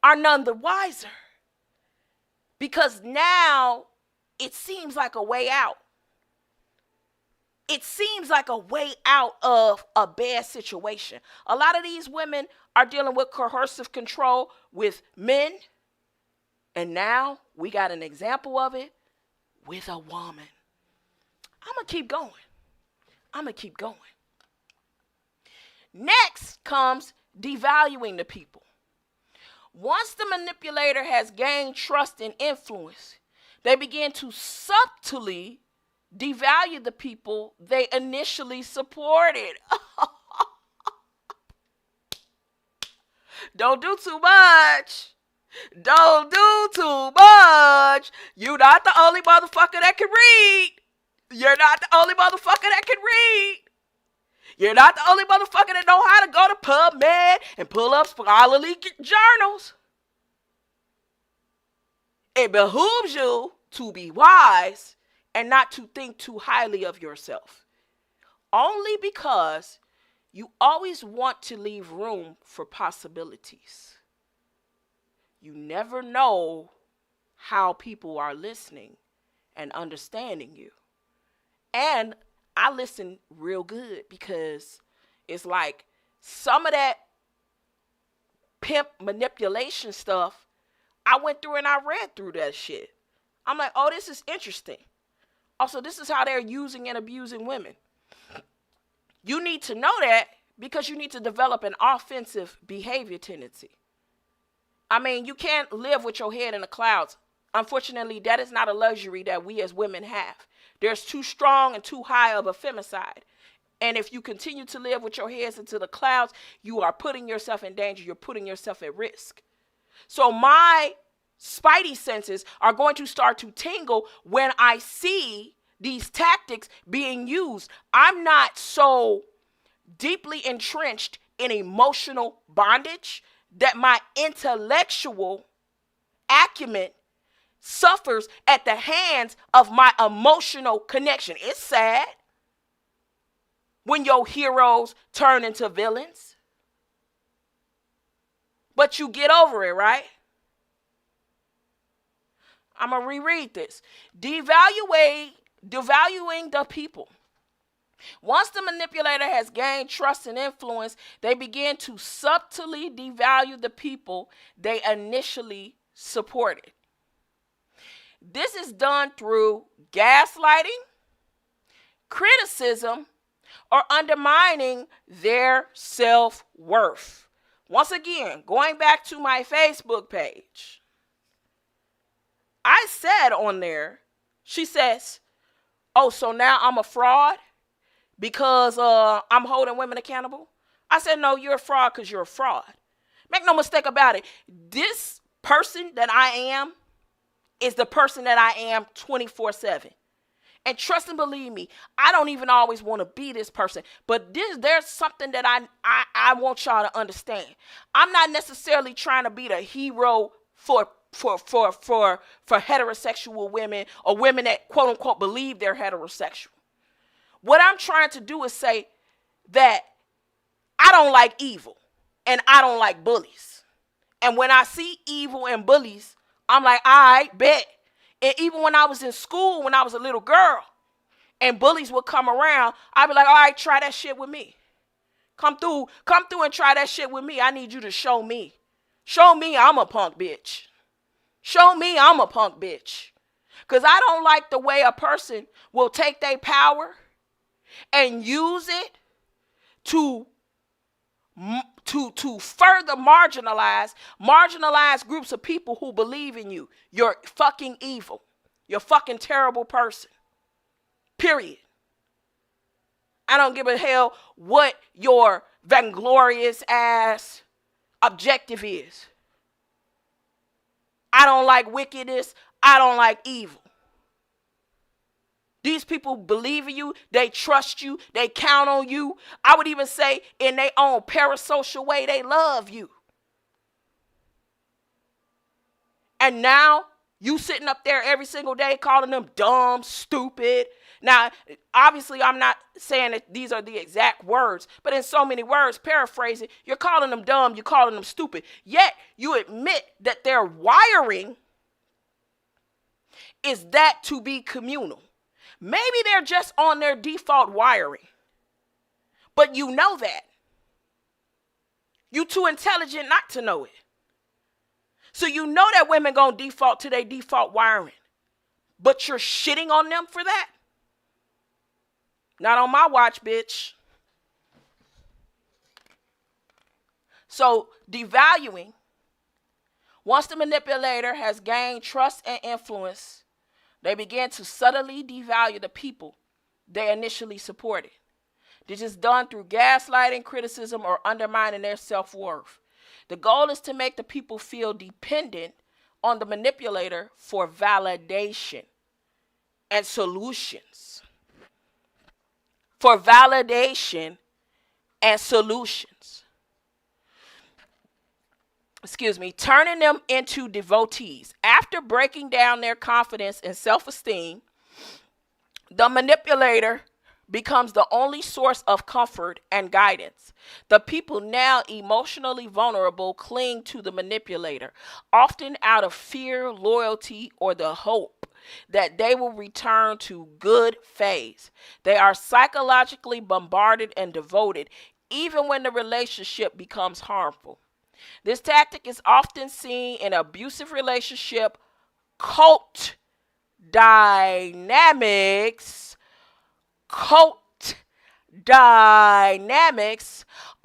are none the wiser because now it seems like a way out. It seems like a way out of a bad situation. A lot of these women are dealing with coercive control with men. And now we got an example of it with a woman. I'm going to keep going. Next comes devaluing the people. Once the manipulator has gained trust and influence, they begin to subtly devalue the people they initially supported. Don't do too much. Don't do too much. You're not the only motherfucker that can read. You're not the only motherfucker that can read. You're not the only motherfucker that know how to go to PubMed and pull up scholarly journals. It behooves you to be wise and not to think too highly of yourself. Only because you always want to leave room for possibilities. You never know how people are listening and understanding you. And I listen real good because it's like some of that pimp manipulation stuff, I went through and I read through that shit. I'm like, oh, this is interesting. Also, this is how they're using and abusing women. You need to know that because you need to develop an offensive behavior tendency. I mean, you can't live with your head in the clouds. Unfortunately, that is not a luxury that we as women have. There's too strong and too high of a femicide. And if you continue to live with your heads into the clouds, you are putting yourself in danger. You're putting yourself at risk. So my spidey senses are going to start to tingle when I see these tactics being used. I'm not so deeply entrenched in emotional bondage that my intellectual acumen suffers at the hands of my emotional connection. It's sad when your heroes turn into villains, but you get over it, right? I'm going to reread this. Devaluing the people. Once the manipulator has gained trust and influence, they begin to subtly devalue the people they initially supported. This is done through gaslighting, criticism, or undermining their self-worth. Once again, going back to my Facebook page, I said on there, she says, oh, so now I'm a fraud because I'm holding women accountable? I said, no, you're a fraud because you're a fraud. Make no mistake about it. This person that I am is the person that I am 24/7. And trust and believe me, I don't even always want to be this person. But there's something that I want y'all to understand. I'm not necessarily trying to be the hero for heterosexual women or women that quote unquote believe they're heterosexual. What I'm trying to do is say that I don't like evil and I don't like bullies. And when I see evil and bullies, I'm like, all right, bet. And even when I was in school, when I was a little girl, and bullies would come around, I'd be like, all right, try that shit with me. Come through and try that shit with me. I need you to show me. Show me I'm a punk bitch. Show me I'm a punk bitch. Because I don't like the way a person will take their power and use it to further marginalize groups of people who believe in you. You're fucking evil. You're a fucking terrible person. Period. I don't give a hell what your vainglorious ass objective is. I don't like wickedness. I don't like evil. These people believe in you. They trust you. They count on you. I would even say in their own parasocial way, they love you. And now you sitting up there every single day calling them dumb, stupid. Now, obviously, I'm not saying that these are the exact words, but in so many words, paraphrasing, you're calling them dumb, you're calling them stupid. Yet you admit that their wiring is that to be communal. Maybe they're just on their default wiring, but you know that. You too intelligent not to know it. So you know that women gonna default to their default wiring, but you're shitting on them for that? Not on my watch, bitch. So devaluing, once the manipulator has gained trust and influence, they begin to subtly devalue the people they initially supported. This is done through gaslighting, criticism, or undermining their self-worth. The goal is to make the people feel dependent on the manipulator for validation and solutions. For validation and solutions. Turning them into devotees. After breaking down their confidence and self-esteem, the manipulator becomes the only source of comfort and guidance. The people, now emotionally vulnerable, cling to the manipulator, often out of fear, loyalty, or the hope that they will return to good phase. They are psychologically bombarded and devoted, even when the relationship becomes harmful. This tactic is often seen in abusive relationship, cult dynamics,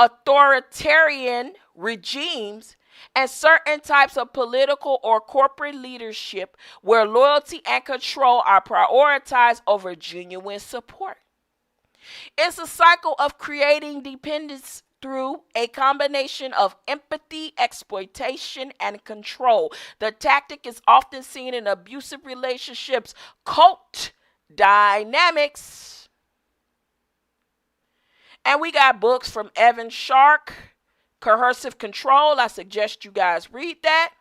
authoritarian regimes, and certain types of political or corporate leadership where loyalty and control are prioritized over genuine support. It's a cycle of creating dependence through a combination of empathy, exploitation, and control. The tactic is often seen in abusive relationships, cult dynamics. And we got books from Evan Shark, Coercive Control. I suggest you guys read that.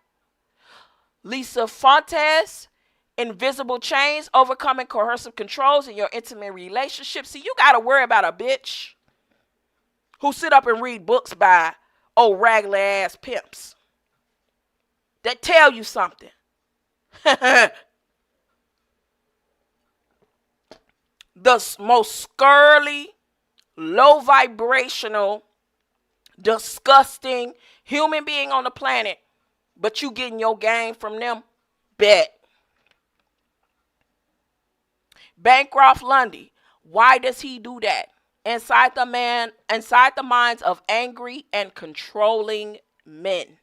Lisa Fontes, Invisible Chains, Overcoming Coercive Controls in Your Intimate Relationships. See, you got to worry about a bitch who sit up and read books by old raggedy ass pimps that tell you something. The most scurly, low vibrational, disgusting human being on the planet, but you getting your game from them? Bet. Bancroft Lundy, why does he do that? Inside the minds of angry and controlling men.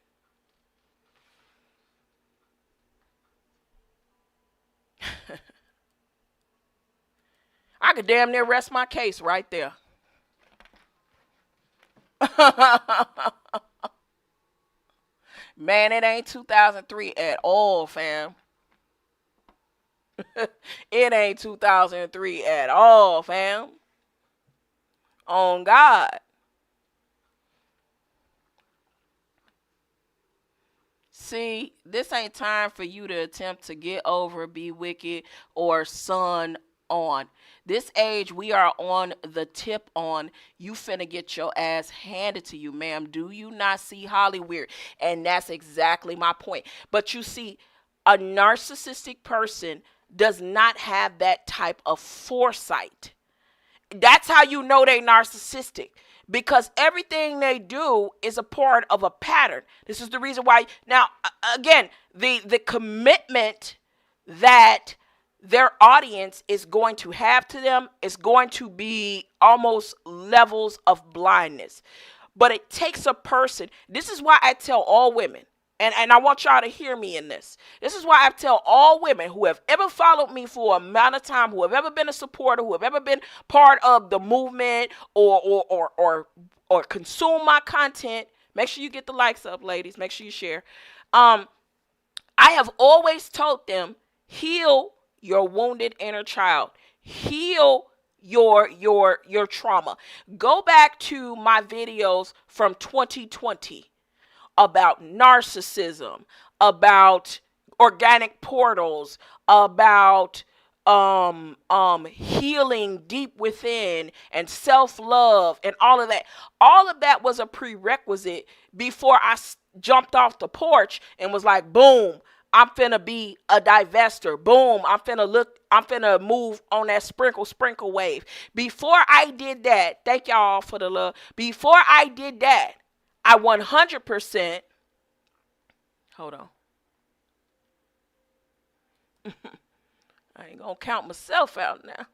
I could damn near rest my case right there. Man, it ain't 2003 at all, fam. It ain't 2003 at all, fam. On God. See, this ain't time for you to attempt to get over, be wicked, or son on. This age we are on the tip on, you finna get your ass handed to you, ma'am. Do you not see Hollywood? And that's exactly my point. But you see, a narcissistic person does not have that type of foresight. That's how you know they narcissistic. because everything they do is a part of a pattern. This is the reason why. Now, again, the commitment that their audience is going to have to them is going to be almost levels of blindness. But it takes a person. This is why I tell all women, and I want y'all to hear me in this. This is why I tell all women who have ever followed me for a amount of time, who have ever been a supporter, who have ever been part of the movement or consume my content. Make sure you get the likes up, ladies. Make sure you share. I have always told them, heal your wounded inner child. Heal your trauma. Go back to my videos from 2020 about narcissism, about organic portals, about healing deep within and self-love and all of that. All of that was a prerequisite before I jumped off the porch and was like, boom, I'm finna be a divester. Boom, I'm finna move on that sprinkle wave. Before I did that, thank y'all for the love. Before I did that, I 100%, hold on. I ain't gonna count myself out now.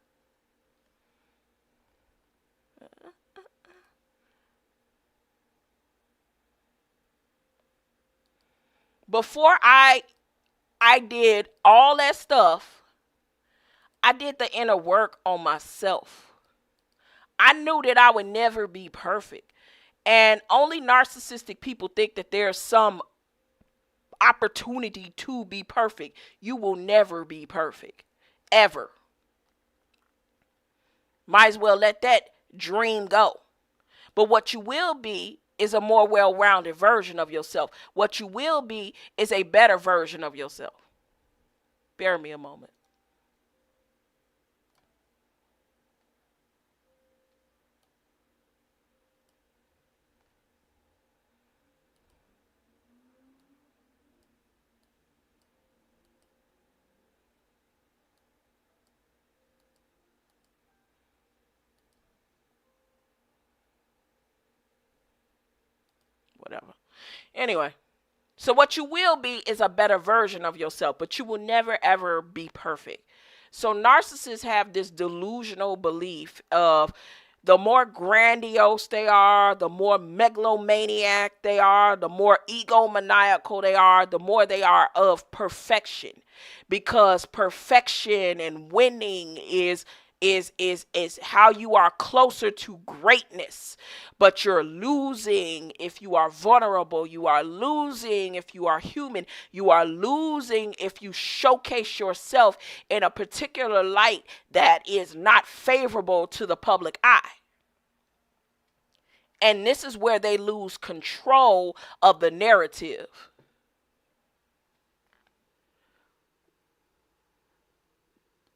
Before I did all that stuff, I did the inner work on myself. I knew that I would never be perfect. And only narcissistic people think that there's some opportunity to be perfect. You will never be perfect. Ever. Might as well let that dream go. But what you will be is a more well-rounded version of yourself. What you will be is a better version of yourself. Bear me a moment. Whatever. Anyway, so what you will be is a better version of yourself, but you will never ever be perfect. So narcissists have this delusional belief of the more grandiose they are, the more megalomaniac they are, the more egomaniacal they are, the more they are of perfection. Because perfection and winning is how you are closer to greatness. But you're losing if you are vulnerable. You are losing if you are human. You are losing if you showcase yourself in a particular light that is not favorable to the public eye. And this is where they lose control of the narrative.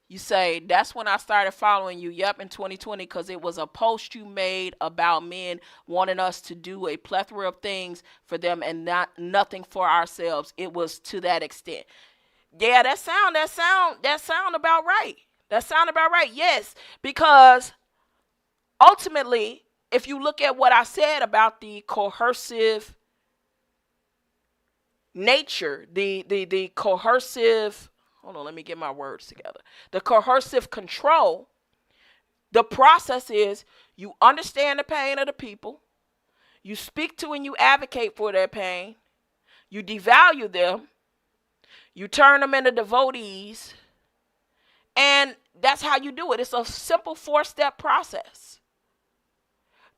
You say, that's when I started following you. Yep, in 2020, because it was a post you made about men wanting us to do a plethora of things for them and nothing for ourselves. It was to that extent. Yeah, that sound about right. That sound about right. Yes, because ultimately, if you look at what I said about the coercive nature, the coercive, hold on, let me get my words together. The coercive control, the process is you understand the pain of the people, you speak to and you advocate for their pain, you devalue them, you turn them into devotees, and that's how you do it. It's a simple 4-step process.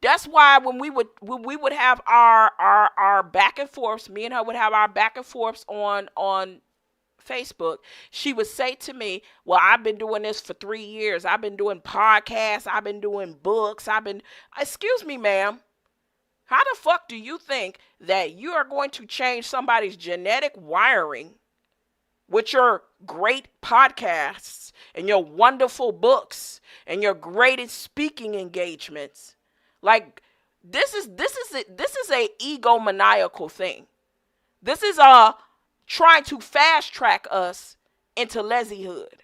That's why when we would have our back and forths, me and her would have our back and forths on Facebook, she would say to me, well, I've been doing this for 3 years. I've been doing podcasts. I've been doing books. Excuse me, ma'am. How the fuck do you think that you are going to change somebody's genetic wiring with your great podcasts and your wonderful books and your greatest speaking engagements? Like, this is a egomaniacal thing. This is trying to fast track us into lesyhood.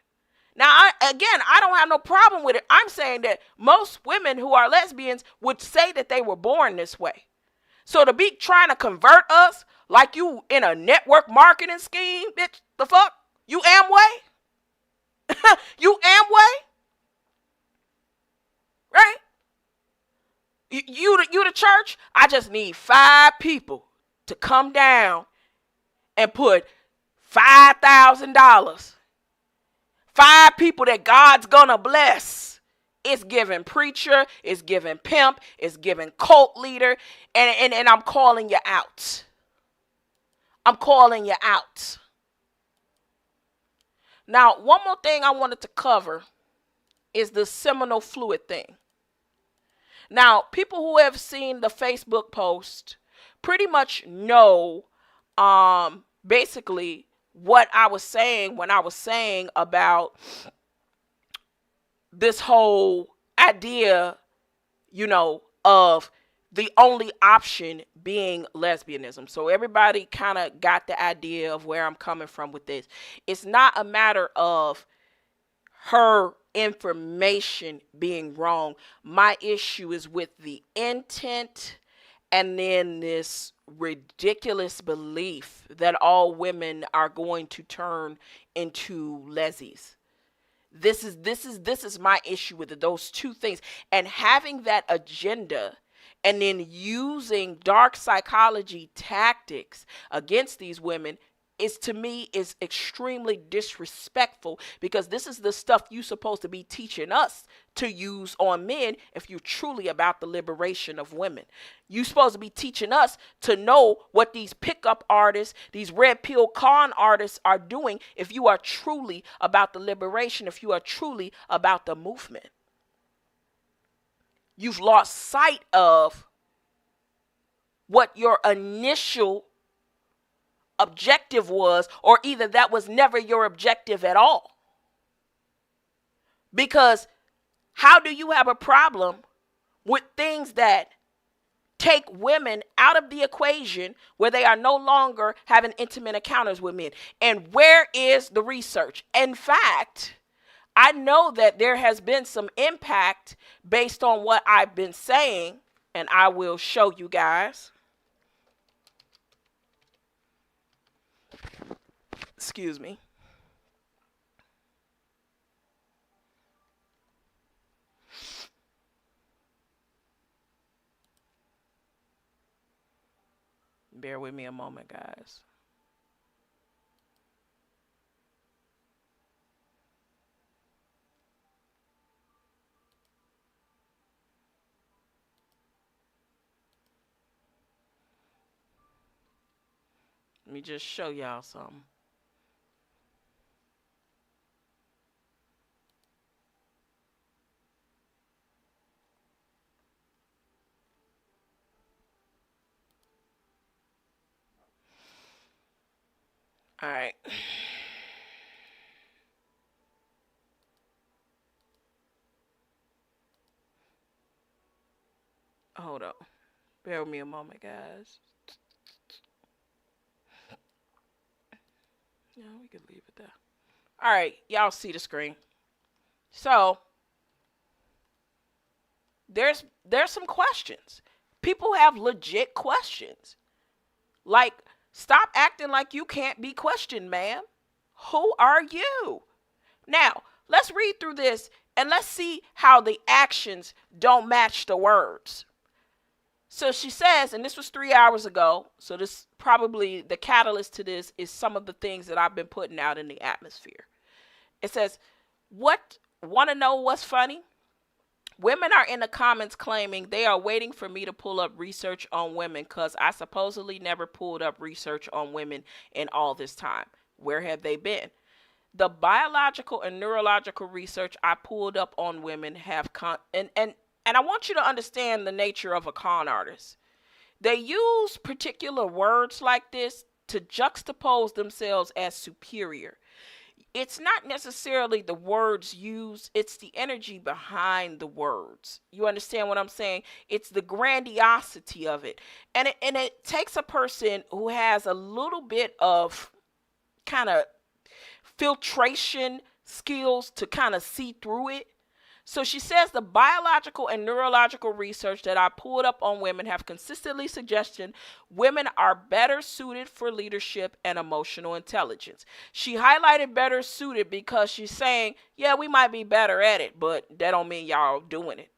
Now, I don't have no problem with it. I'm saying that most women who are lesbians would say that they were born this way. So to be trying to convert us like you in a network marketing scheme, bitch, the fuck? You Amway? You Amway? Right? You the church? I just need 5 people to come down and put $5,000. 5 people that God's gonna bless. It's giving preacher, it's giving pimp, it's giving cult leader, and I'm calling you out. I'm calling you out. Now, one more thing I wanted to cover is the seminal fluid thing. Now, people who have seen the Facebook post pretty much know basically what I was saying when I was saying about this whole idea, of the only option being lesbianism. So everybody kind of got the idea of where I'm coming from with this. It's not a matter of her information being wrong. My issue is with the intent and then this ridiculous belief that all women are going to turn into lesies. This is my issue with it, those two things. And having that agenda and then using dark psychology tactics against these women is, to me, is extremely disrespectful, because this is the stuff you're supposed to be teaching us to use on men if you're truly about the liberation of women. You're supposed to be teaching us to know what these pickup artists, these red pill con artists are doing if you are truly about the liberation, if you are truly about the movement. You've lost sight of what your initial objective was, or either that was never your objective at all. Because how do you have a problem with things that take women out of the equation where they are no longer having intimate encounters with men? And where is the research? In fact, I know that there has been some impact based on what I've been saying, and I will show you guys. Excuse me. Bear with me a moment, guys. Let me just show y'all something. All right. Hold up. Bear with me a moment, guys. Yeah, we could leave it there. All right, y'all see the screen. So there's some questions. People have legit questions. Like, stop acting like you can't be questioned, ma'am. Who are you? Now, let's read through this and let's see how the actions don't match the words. So she says, and this was 3 hours ago, so this probably the catalyst to this is some of the things that I've been putting out in the atmosphere. It says, want to know what's funny? Women are in the comments claiming they are waiting for me to pull up research on women because I supposedly never pulled up research on women in all this time. Where have they been? The biological and neurological research I pulled up on women have and I want you to understand the nature of a con artist. They use particular words like this to juxtapose themselves as superior. It's not necessarily the words used, it's the energy behind the words. You understand what I'm saying? It's the grandiosity of it. And it takes a person who has a little bit of kind of filtration skills to kind of see through it. So she says the biological and neurological research that I pulled up on women have consistently suggested women are better suited for leadership and emotional intelligence. She highlighted better suited because she's saying, yeah, we might be better at it, but that don't mean y'all doing it.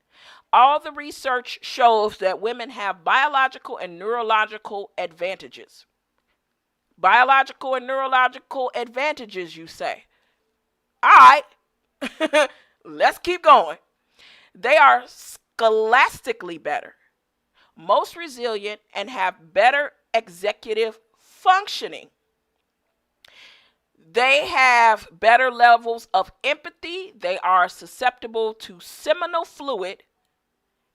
All the research shows that women have biological and neurological advantages. Biological and neurological advantages, you say. All right. Let's keep going. They are scholastically better, most resilient, and have better executive functioning. They have better levels of empathy. They are susceptible to seminal fluid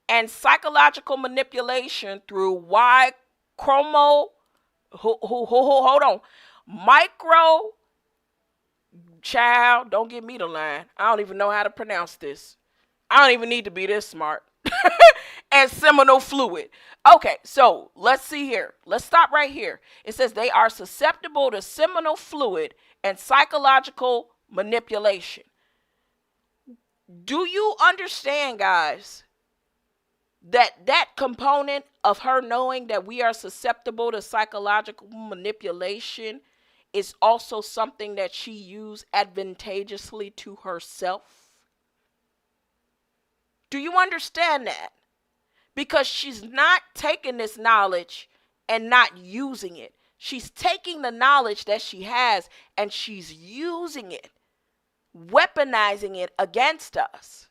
and psychological manipulation through micro. Child, don't give me the line. I don't even know how to pronounce this. I don't even need to be this smart. And seminal fluid. Okay, so let's see here. Let's stop right here. It says they are susceptible to seminal fluid and psychological manipulation. Do you understand, guys, that component of her knowing that we are susceptible to psychological manipulation is also something that she used advantageously to herself? Do you understand that? Because she's not taking this knowledge and not using it. She's taking the knowledge that she has and she's using it, weaponizing it against us.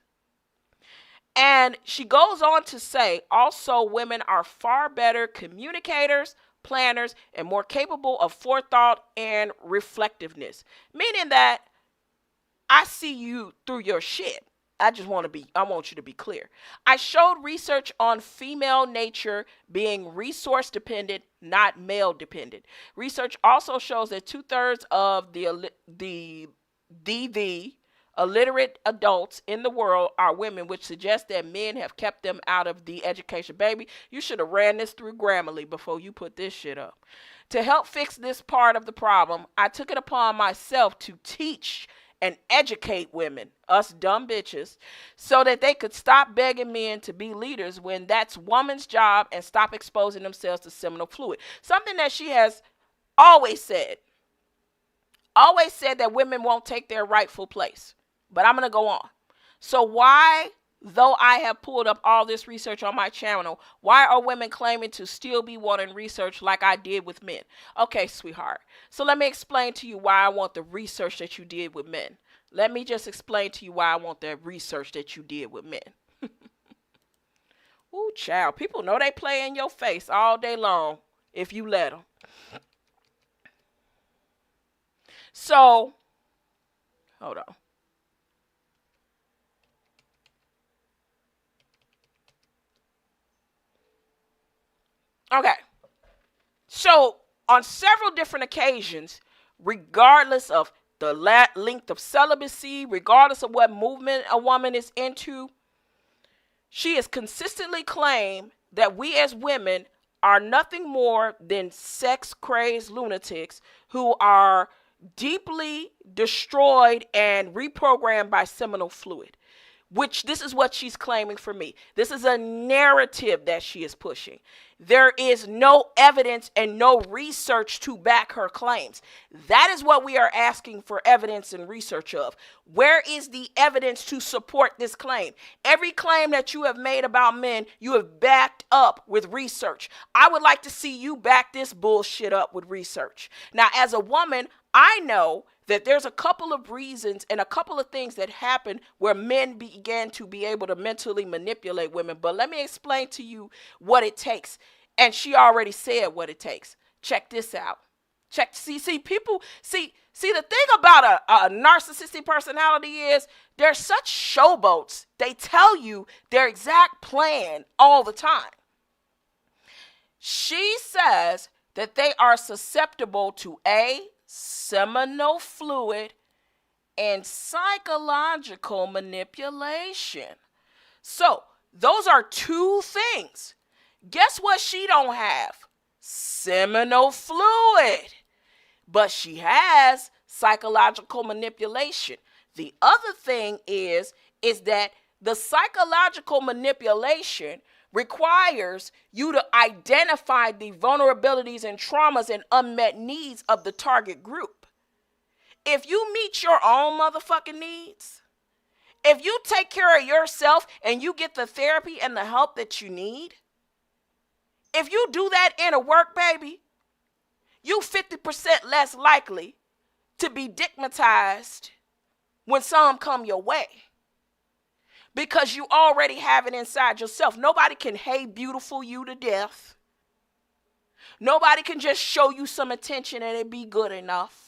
And she goes on to say, also, women are far better communicators, planners, and more capable of forethought and reflectiveness. Meaning that I see you through your shit. I want you to be clear. I showed research on female nature being resource dependent, not male dependent. Research also shows that 2/3 of the illiterate adults in the world are women, which suggests that men have kept them out of the education. Baby, you should have ran this through Grammarly before you put this shit up. To help fix this part of the problem, I took it upon myself to teach and educate women, us dumb bitches, so that they could stop begging men to be leaders when that's woman's job and stop exposing themselves to seminal fluid. Something that she has always said that women won't take their rightful place. But I'm going to go on. So why, though I have pulled up all this research on my channel, why are women claiming to still be wanting research like I did with men? Okay, sweetheart. So let me explain to you why I want the research that you did with men. Let me just explain to you why I want the research that you did with men. Ooh, child. People know they play in your face all day long if you let them. So, hold on. Okay, so on several different occasions, regardless of the length of celibacy, regardless of what movement a woman is into, she has consistently claimed that we as women are nothing more than sex-crazed lunatics who are deeply destroyed and reprogrammed by seminal fluid. Which this is what she's claiming for me. This is a narrative that she is pushing. There is no evidence and no research to back her claims. That is what we are asking for evidence and research of. Where is the evidence to support this claim? Every claim that you have made about men, you have backed up with research. I would like to see you back this bullshit up with research. Now, as a woman, I know that there's a couple of reasons and a couple of things that happened where men began to be able to mentally manipulate women. But let me explain to you what it takes. And she already said what it takes. Check this out. People, see, the thing about a narcissistic personality is they're such showboats. They tell you their exact plan all the time. She says that they are susceptible to seminal fluid and psychological manipulation. So those are two things. Guess what she don't have? Seminal fluid. But she has psychological manipulation. The other thing is that the psychological manipulation requires you to identify the vulnerabilities and traumas and unmet needs of the target group. If you meet your own motherfucking needs, if you take care of yourself and you get the therapy and the help that you need, if you do that inner work, baby, you 50% less likely to be stigmatized when some come your way, because you already have it inside yourself. Nobody can hey beautiful you to death. Nobody can just show you some attention and it be good enough.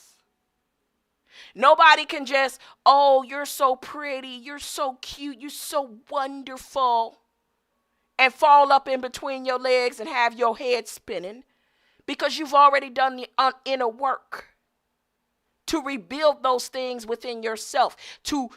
Nobody can just, oh, you're so pretty, you're so cute, you're so wonderful, and fall up in between your legs and have your head spinning, because you've already done the inner work to rebuild those things within yourself, to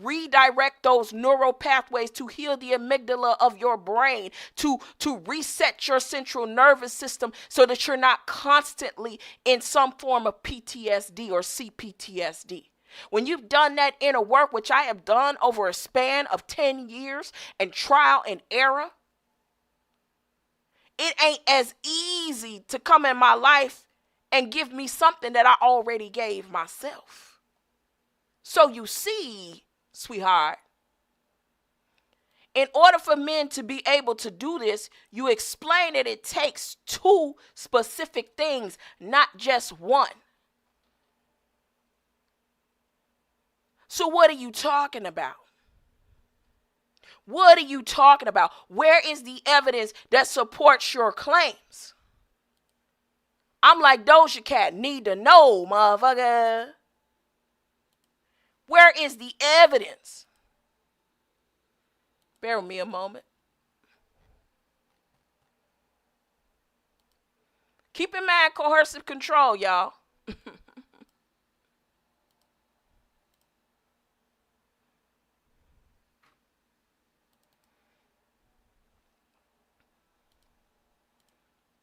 redirect those neural pathways, to heal the amygdala of your brain, to reset your central nervous system so that you're not constantly in some form of PTSD or CPTSD. When you've done that inner work, which I have done over a span of 10 years and trial and error, it ain't as easy to come in my life and give me something that I already gave myself. So you see, sweetheart, in order for men to be able to do this, you explain that it takes two specific things, not just one. So what are you talking about? What are you talking about? Where is the evidence that supports your claims? I'm like Doja Cat, need to know, motherfucker. Where is the evidence? Bear with me a moment. Keep in mind coercive control, y'all.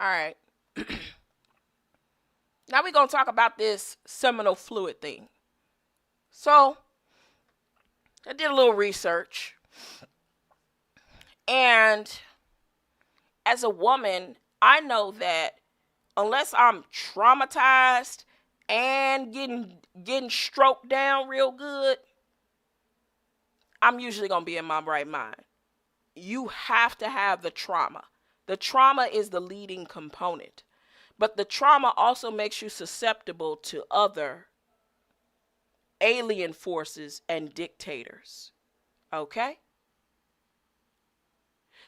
All right. Now we're going to talk about this seminal fluid thing. So, I did a little research. And as a woman, I know that unless I'm traumatized and getting stroked down real good, I'm usually going to be in my right mind. You have to have the trauma. The trauma is the leading component. But the trauma also makes you susceptible to other alien forces and dictators. Okay?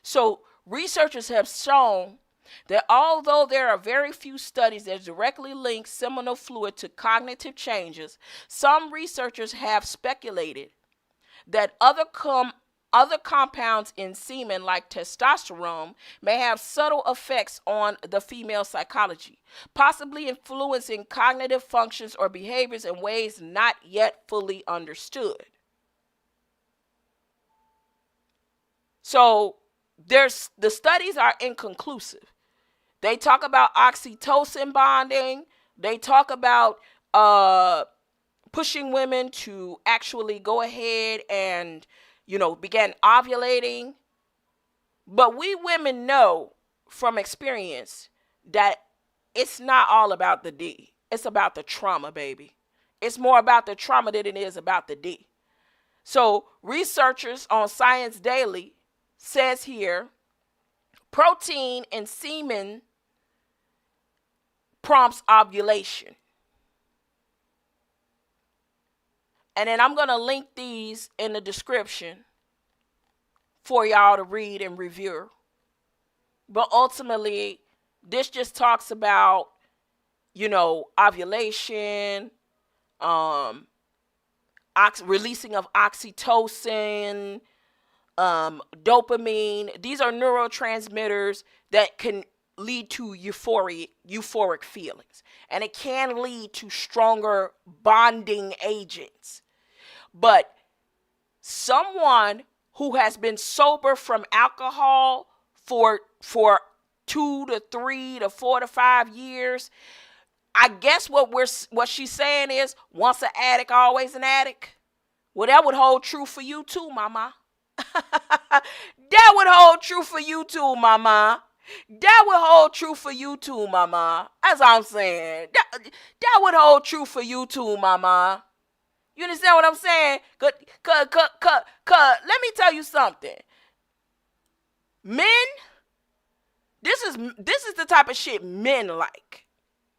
So researchers have shown that although there are very few studies that directly link seminal fluid to cognitive changes, some researchers have speculated that other compounds in semen, like testosterone, may have subtle effects on the female psychology, possibly influencing cognitive functions or behaviors in ways not yet fully understood. So the studies are inconclusive. They talk about oxytocin bonding. They talk about pushing women to actually go ahead and began ovulating. But we women know from experience that it's not all about the D. It's about the trauma, baby. It's more about the trauma than it is about the D. So researchers on Science Daily says here, protein in semen prompts ovulation. And then I'm going to link these in the description for y'all to read and review. But ultimately, this just talks about, ovulation, releasing of oxytocin, dopamine. These are neurotransmitters that can lead to euphoric feelings. And it can lead to stronger bonding agents. But someone who has been sober from alcohol for 2 to 3 to 4 to 5 years, I guess what she's saying is, once an addict, always an addict. Well, that would hold true for you too, mama. That would hold true for you too, mama. That would hold true for you too, mama. That's all I'm saying. That would hold true for you too, mama. You understand what I'm saying? Let me tell you something. Men, this is the type of shit men like.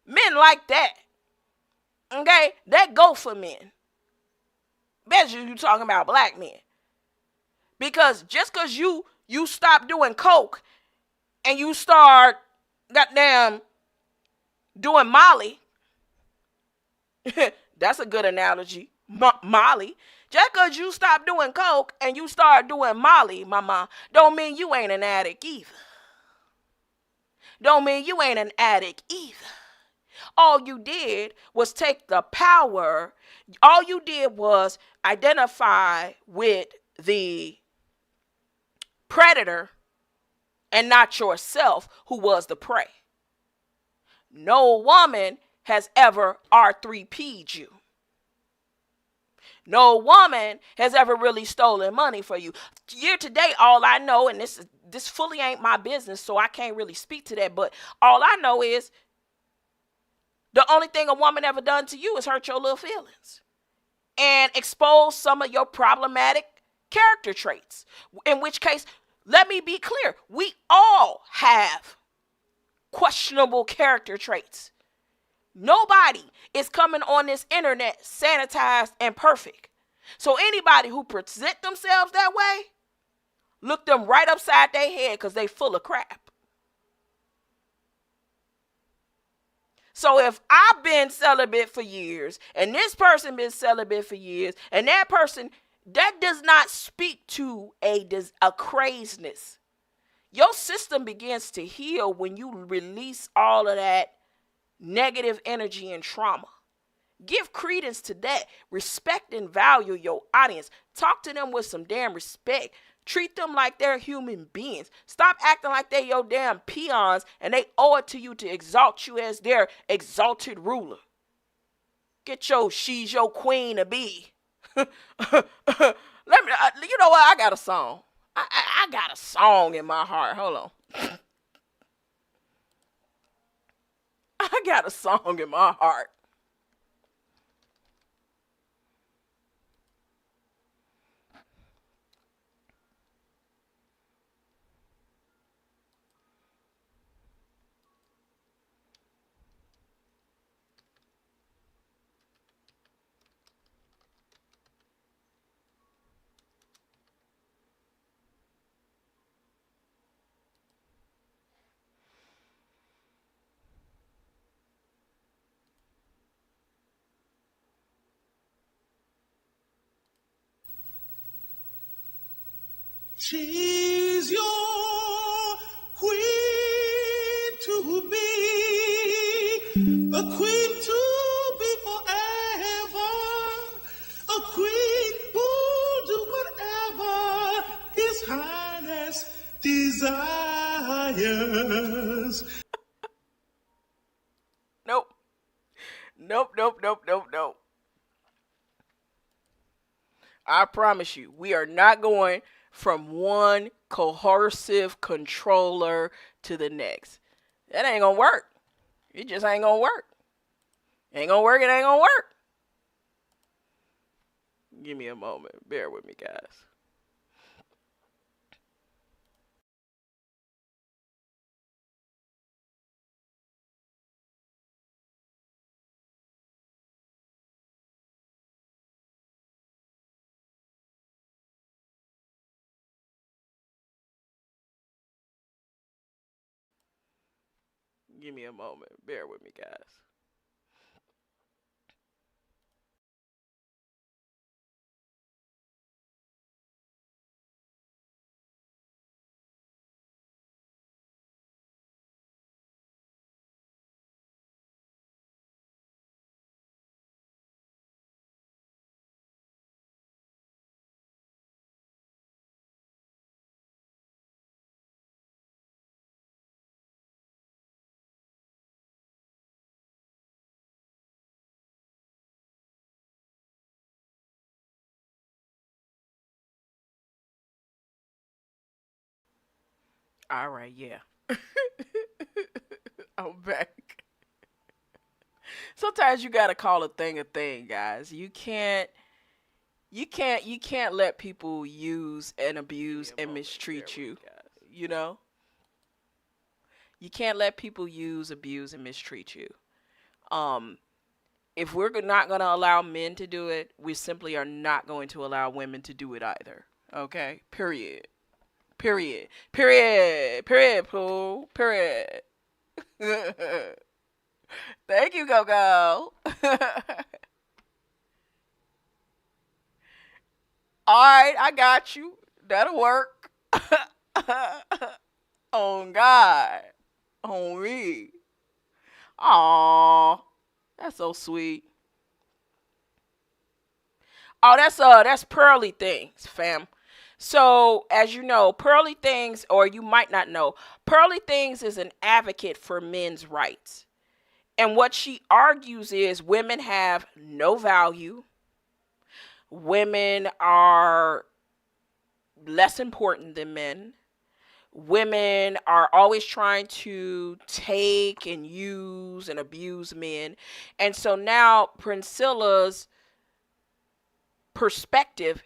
Men like that. Okay? That go for men. Especially you talking about black men. Because just because you stop doing coke and you start goddamn doing Molly, that's a good analogy. Molly. Just because you stop doing coke and you start doing Molly, mama, don't mean you ain't an addict either. Don't mean you ain't an addict either. All you did was take the power. All you did was identify with the predator and not yourself, who was the prey. No woman has ever R3P'd you. No woman has ever really stolen money for you. Year to date, all I know, and this fully ain't my business, so I can't really speak to that, but all I know is the only thing a woman ever done to you is hurt your little feelings and expose some of your problematic character traits. In which case, let me be clear, we all have questionable character traits. Nobody is coming on this internet sanitized and perfect. So anybody who present themselves that way, look them right upside their head, because they full of crap. So if I've been celibate for years and this person been celibate for years and that person, that does not speak to a craziness. Your system begins to heal when you release all of that negative energy and trauma. Give credence to that. Respect and value your audience. Talk to them with some damn respect. Treat them like they're human beings. Stop acting like they're your damn peons and they owe it to you to exalt you as their exalted ruler. Get your she's your queen to be. Let me, you know what? I got a song. I got a song in my heart. Hold on. I got a song in my heart. She's your queen to be, a queen to be forever, a queen who'll do whatever His Highness desires. Nope. Nope. I promise you, we are not going from one coercive controller to the next. That ain't gonna work. It just ain't gonna work. Ain't gonna work, it ain't gonna work. Give me a moment. Bear with me, guys. Give me a moment. Bear with me, guys. All right, yeah. I'm back. Sometimes you gotta call a thing, guys. You can't let people use and abuse and mistreat you. You know? You can't let people use, abuse, and mistreat you. Um, if we're not going to allow men to do it, we simply are not going to allow women to do it either. Okay? Period. Period. Period. Period, Pooh. Period. Thank you, Coco. Alright, I got you. That'll work. On God. On me. Aww. That's so sweet. Oh, that's Pearly Things, fam. So, as you know, Pearly Things, or you might not know, Pearly Things is an advocate for men's rights. And what she argues is women have no value. Women are less important than men. Women are always trying to take and use and abuse men. And so now Princella's perspective,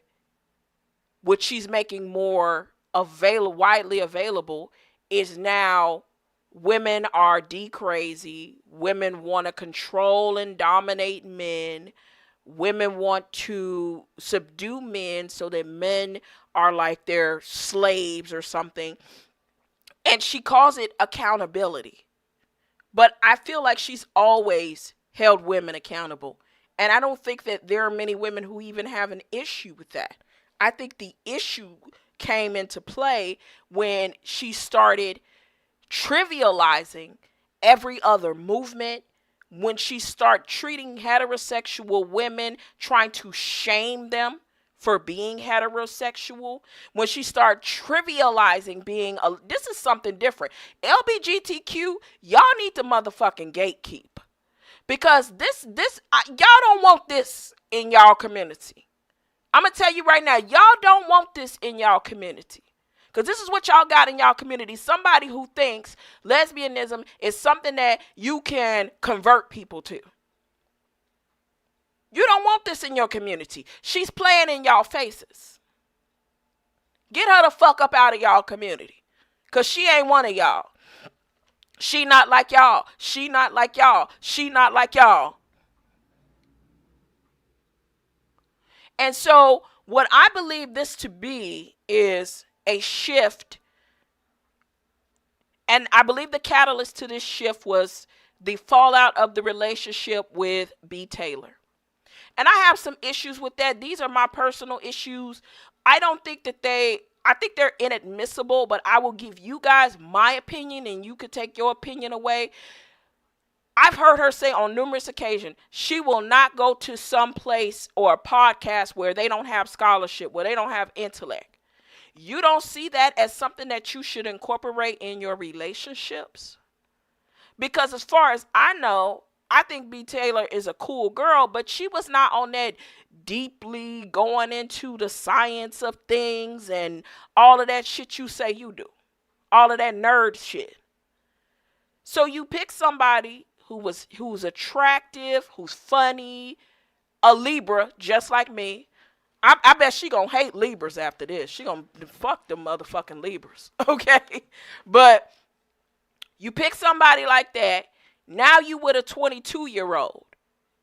which she's making more widely available, is now women are crazy. Women want to control and dominate men. Women want to subdue men so that men are like their slaves or something. And she calls it accountability. But I feel like she's always held women accountable. And I don't think that there are many women who even have an issue with that. I think the issue came into play when she started trivializing every other movement, when she started treating heterosexual women, trying to shame them for being heterosexual, when she started trivializing this is something different. LBGTQ, y'all need to motherfucking gatekeep. Because y'all don't want this in y'all community. I'm going to tell you right now, y'all don't want this in y'all community. Because this is what y'all got in y'all community. Somebody who thinks lesbianism is something that you can convert people to. You don't want this in your community. She's playing in y'all faces. Get her the fuck up out of y'all community. Because she ain't one of y'all. She not like y'all. She not like y'all. She not like y'all. And so what I believe this to be is a shift. And I believe the catalyst to this shift was the fallout of the relationship with B. Taylor. And I have some issues with that. These are my personal issues. I think they're inadmissible, but I will give you guys my opinion and you could take your opinion away. I've heard her say on numerous occasions, she will not go to some place or a podcast where they don't have scholarship, where they don't have intellect. You don't see that as something that you should incorporate in your relationships? Because as far as I know, I think B. Taylor is a cool girl, but she was not on that deeply going into the science of things and all of that shit you say you do. All of that nerd shit. So you pick somebody who's attractive, who's funny, a Libra, just like me. I bet she gonna hate Libras after this. She gonna fuck them motherfucking Libras, okay? But you pick somebody like that. Now you with a 22-year-old.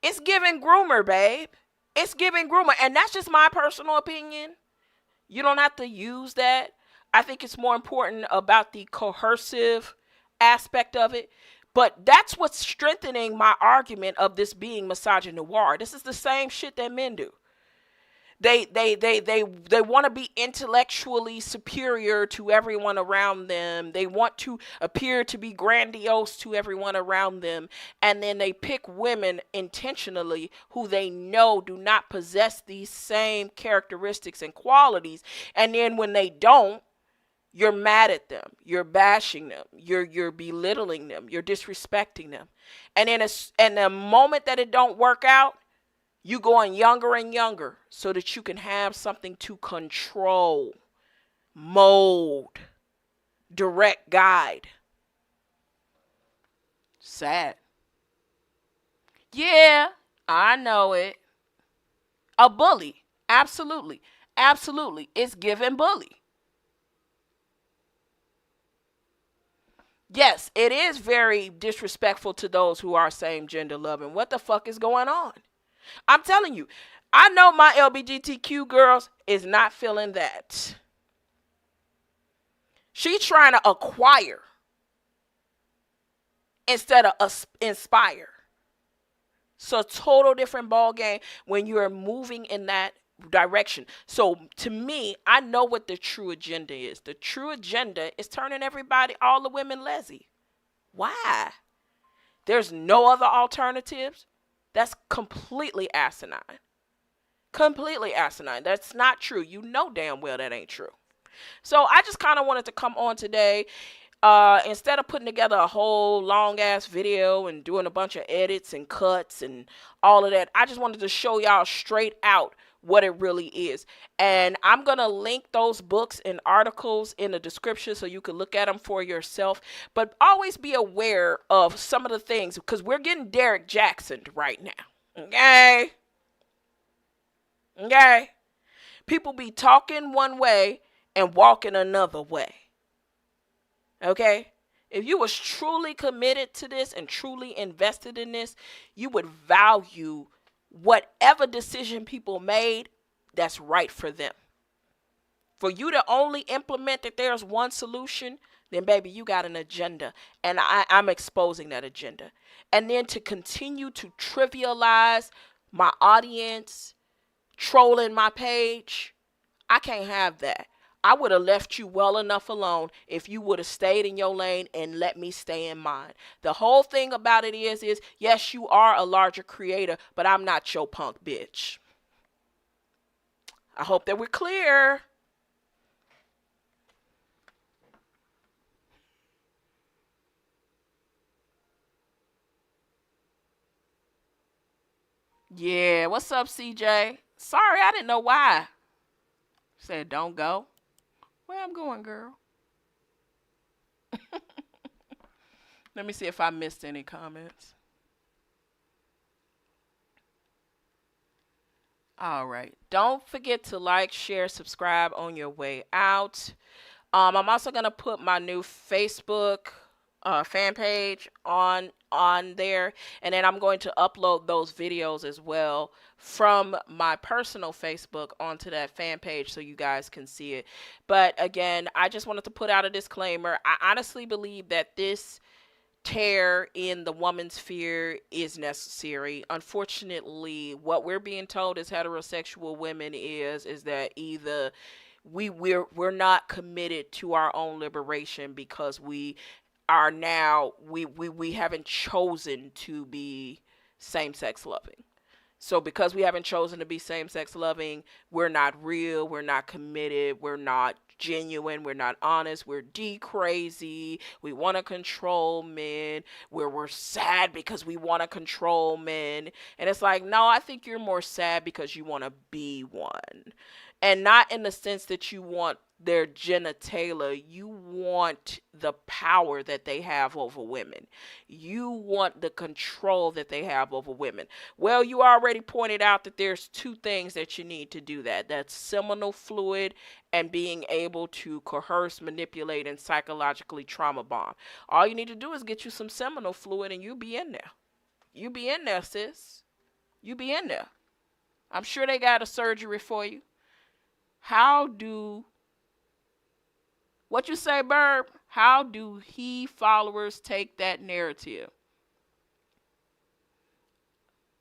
It's giving groomer, babe. It's giving groomer. And that's just my personal opinion. You don't have to use that. I think it's more important about the coercive aspect of it. But that's what's strengthening my argument of this being misogynoir. This is the same shit that men do. They want to be intellectually superior to everyone around them. They want to appear to be grandiose to everyone around them. And then they pick women intentionally who they know do not possess these same characteristics and qualities. And then when they don't, you're mad at them. You're bashing them. You're belittling them. You're disrespecting them. And in the moment that it don't work out, you going younger and younger so that you can have something to control, mold, direct guide. Sad. Yeah, I know it. A bully. Absolutely. Absolutely. It's given bully. Yes, it is very disrespectful to those who are same gender loving. What the fuck is going on? I'm telling you, I know my LGBTQ girls is not feeling that. She's trying to acquire instead of inspire. So total different ball game when you're moving in that direction. So to me, I know what the true agenda is. The true agenda is turning everybody, all the women, lesy. Why? There's no other alternatives. That's completely asinine. Completely asinine. That's not true. You know damn well that ain't true. So I just kind of wanted to come on today. Instead of putting together a whole long ass video and doing a bunch of edits and cuts and all of that, I just wanted to show y'all straight out what it really is. And I'm going to link those books and articles in the description so you can look at them for yourself. But always be aware of some of the things, because we're getting Derek Jacksoned right now. Okay? Okay? People be talking one way and walking another way. Okay? If you was truly committed to this and truly invested in this, you would value whatever decision people made that's right for them. For you to only implement that there's one solution, then baby, you got an agenda. And I'm exposing that agenda. And then to continue to trivialize my audience, trolling my page, I can't have that. I would have left you well enough alone if you would have stayed in your lane and let me stay in mine. The whole thing about it is yes, you are a larger creator, but I'm not your punk bitch. I hope that we're clear. Yeah, what's up, CJ? Sorry, I didn't know why. Said don't go. Where I'm going, girl? Let me see if I missed any comments. All right. Don't forget to like, share, subscribe on your way out. I'm also going to put my new Facebook fan page on there, and then I'm going to upload those videos as well from my personal Facebook onto that fan page so you guys can see it. But again, I just wanted to put out a disclaimer. I honestly believe that this tear in the woman's sphere is necessary. Unfortunately, what we're being told as heterosexual women is that either we're not committed to our own liberation because we are now we haven't chosen to be same-sex loving. So because we haven't chosen to be same-sex loving, we're not real, we're not committed, we're not genuine, we're not honest, we're crazy, we want to control men, we're sad because we want to control men. And it's like, no, I think you're more sad because you want to be one. And not in the sense that you want their genitalia, you want the power that they have over women. You want the control that they have over women. Well, you already pointed out that there's two things that you need to do that. That's seminal fluid and being able to coerce, manipulate, and psychologically trauma bond. All you need to do is get you some seminal fluid and you be in there. You be in there, sis. You be in there. I'm sure they got a surgery for you. What you say, Burb? How do he followers take that narrative?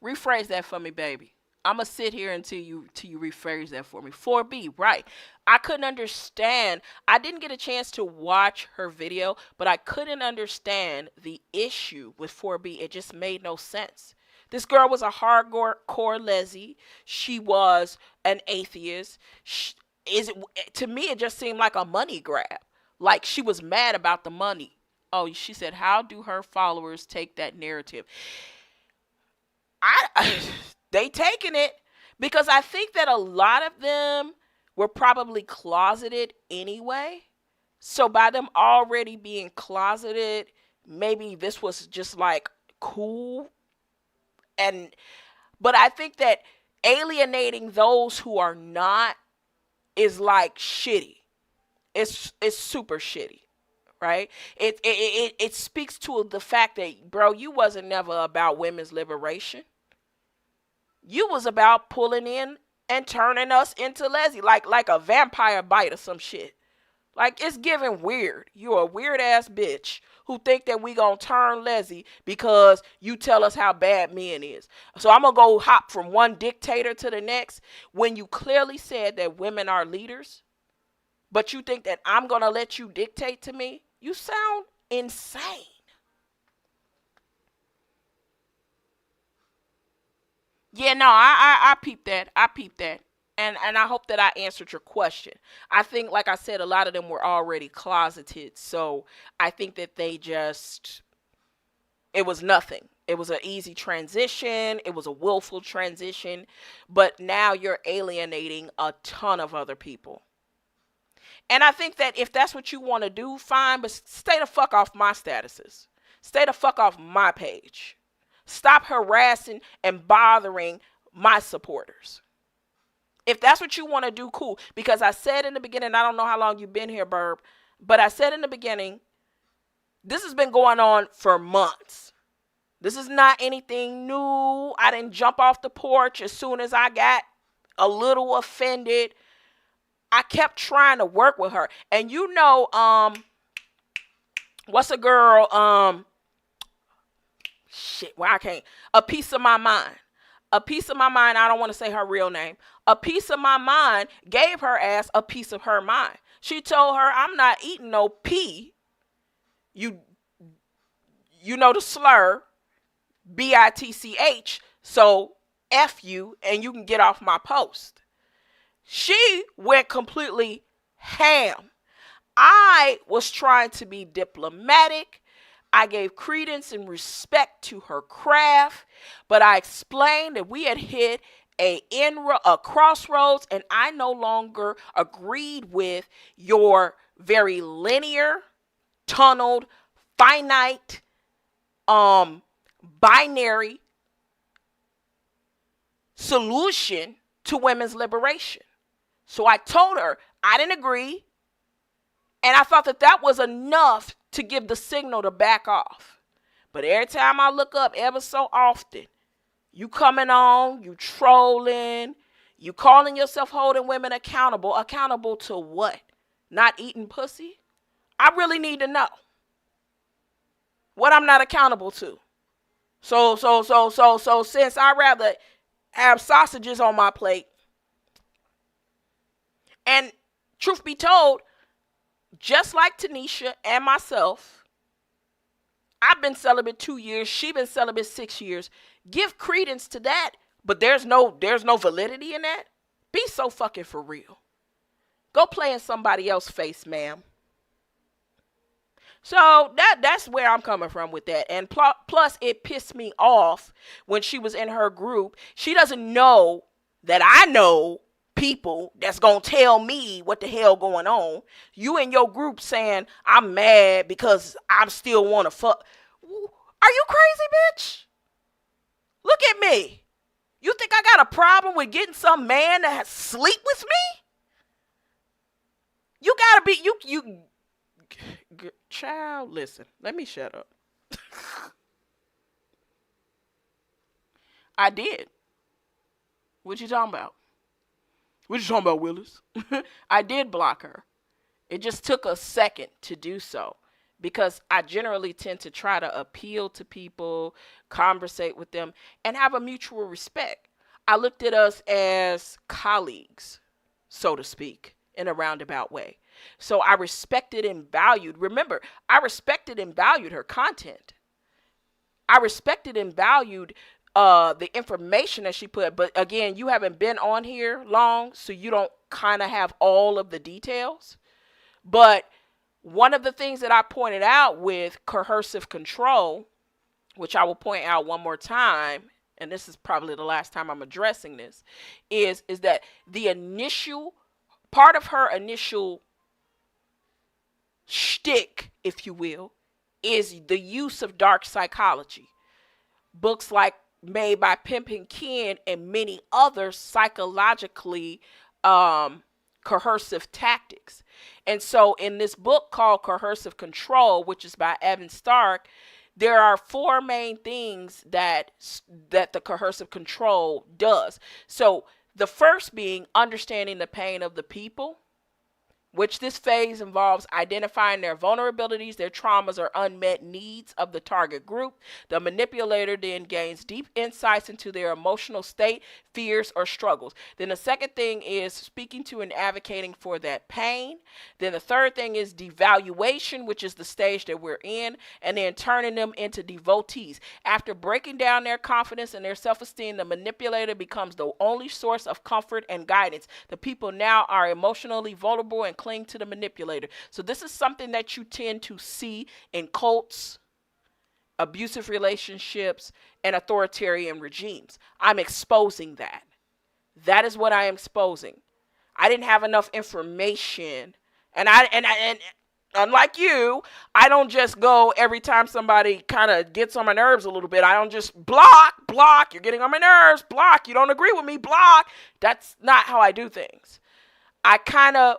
Rephrase that for me, baby. I'm going to sit here until you rephrase that for me. 4B, right. I couldn't understand. I didn't get a chance to watch her video, but I couldn't understand the issue with 4B. It just made no sense. This girl was a hardcore leslie. She was an atheist. To me, it just seemed like a money grab. Like she was mad about the money. Oh, she said, how do her followers take that narrative? They taking it because I think that a lot of them were probably closeted anyway. So by them already being closeted, maybe this was just like cool. But I think that alienating those who are not is like shitty. It's super shitty, right? It speaks to the fact that, bro, you wasn't never about women's liberation. You was about pulling in and turning us into lesbians, like a vampire bite or some shit. Like, it's giving weird. You're a weird ass bitch who think that we gonna turn lesy because you tell us how bad men is. So I'm gonna go hop from one dictator to the next when you clearly said that women are leaders, but you think that I'm gonna let you dictate to me? You sound insane. Yeah, no, I peeped that. I peeped that. And I hope that I answered your question. I think, like I said, a lot of them were already closeted. So I think that it was nothing. It was an easy transition. It was a willful transition. But now you're alienating a ton of other people. And I think that if that's what you want to do, fine. But stay the fuck off my statuses. Stay the fuck off my page. Stop harassing and bothering my supporters. If that's what you want to do, cool. Because I said in the beginning, I don't know how long you've been here, Burb, but I said in the beginning, this has been going on for months. This is not anything new. I didn't jump off the porch as soon as I got a little offended. I kept trying to work with her. And you know, what's a girl, I can't. A Piece of My Mind. A Piece of My Mind, I don't want to say her real name. A Piece of My Mind gave her ass a piece of her mind. She told her, I'm not eating no pee. You know the slur, bitch, so F you and you can get off my post. She went completely ham. I was trying to be diplomatic. I gave credence and respect to her craft, but I explained that we had hit a crossroads and I no longer agreed with your very linear, tunneled, finite, binary solution to women's liberation. So I told her I didn't agree, and I thought that was enough to give the signal to back off. But every time I look up, ever so often, you coming on, you trolling, you calling yourself holding women accountable. Accountable to what? Not eating pussy? I really need to know what I'm not accountable to. So since I rather have sausages on my plate, and truth be told, just like Tanisha and myself, I've been celibate 2 years. She's been celibate 6 years. Give credence to that, but there's no validity in that. Be so fucking for real. Go play in somebody else's face, ma'am. So that's where I'm coming from with that. And plus, it pissed me off when she was in her group. She doesn't know that I know people that's gonna tell me what the hell going on. You in your group saying I'm mad because I still want to fuck. Are you crazy, bitch? Look at me. You think I got a problem with getting some man to sleep with me? You gotta be you. Child, listen. Let me shut up. I did. What you talking about? What you talking about, Willis? I did block her. It just took a second to do so because I generally tend to try to appeal to people, conversate with them, and have a mutual respect. I looked at us as colleagues, so to speak, in a roundabout way. So I respected and valued. Remember, I respected and valued her content. I respected and valued the information that she put. But again, you haven't been on here long, so you don't kind of have all of the details. But one of the things that I pointed out with Coercive Control, which I will point out one more time, and this is probably the last time I'm addressing this, is that the initial part of her initial shtick, if you will, is the use of dark psychology. Books like Made by Pimpin' Ken and many others psychologically coercive tactics. And so in this book called Coercive Control, which is by Evan Stark, there are four main things that the coercive control does. So the first being understanding the pain of the people, which this phase involves identifying their vulnerabilities, their traumas, or unmet needs of the target group. The manipulator then gains deep insights into their emotional state, fears, or struggles. Then the second thing is speaking to and advocating for that pain. Then the third thing is devaluation, which is the stage that we're in, and then turning them into devotees. After breaking down their confidence and their self-esteem, the manipulator becomes the only source of comfort and guidance. The people now are emotionally vulnerable and cling to the manipulator. So this is something that you tend to see in cults, abusive relationships, and authoritarian regimes. I'm exposing that. That is what I am exposing. I didn't have enough information, and unlike you, I don't just go every time somebody kind of gets on my nerves a little bit. I don't just block, you're getting on my nerves, block, you don't agree with me, block. That's not how I do things. I kind of,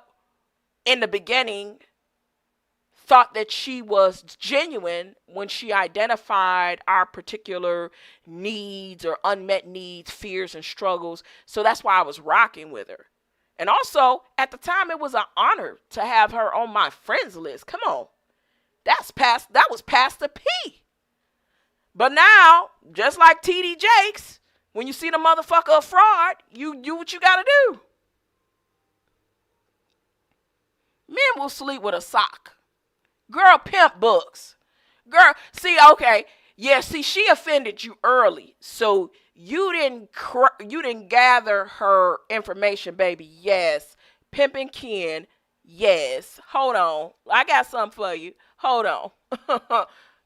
in the beginning, thought that she was genuine when she identified our particular needs or unmet needs, fears, and struggles. So that's why I was rocking with her. And also, at the time, it was an honor to have her on my friends list. Come on. That was past the P. But now, just like TD Jakes, when you see the motherfucker a fraud, you do what you gotta do. Men will sleep with a sock. Girl, pimp books. Girl, see, okay. Yeah, see, she offended you early. So you didn't gather her information, baby. Yes. Pimpin' Ken. Yes. Hold on. I got something for you. Hold on.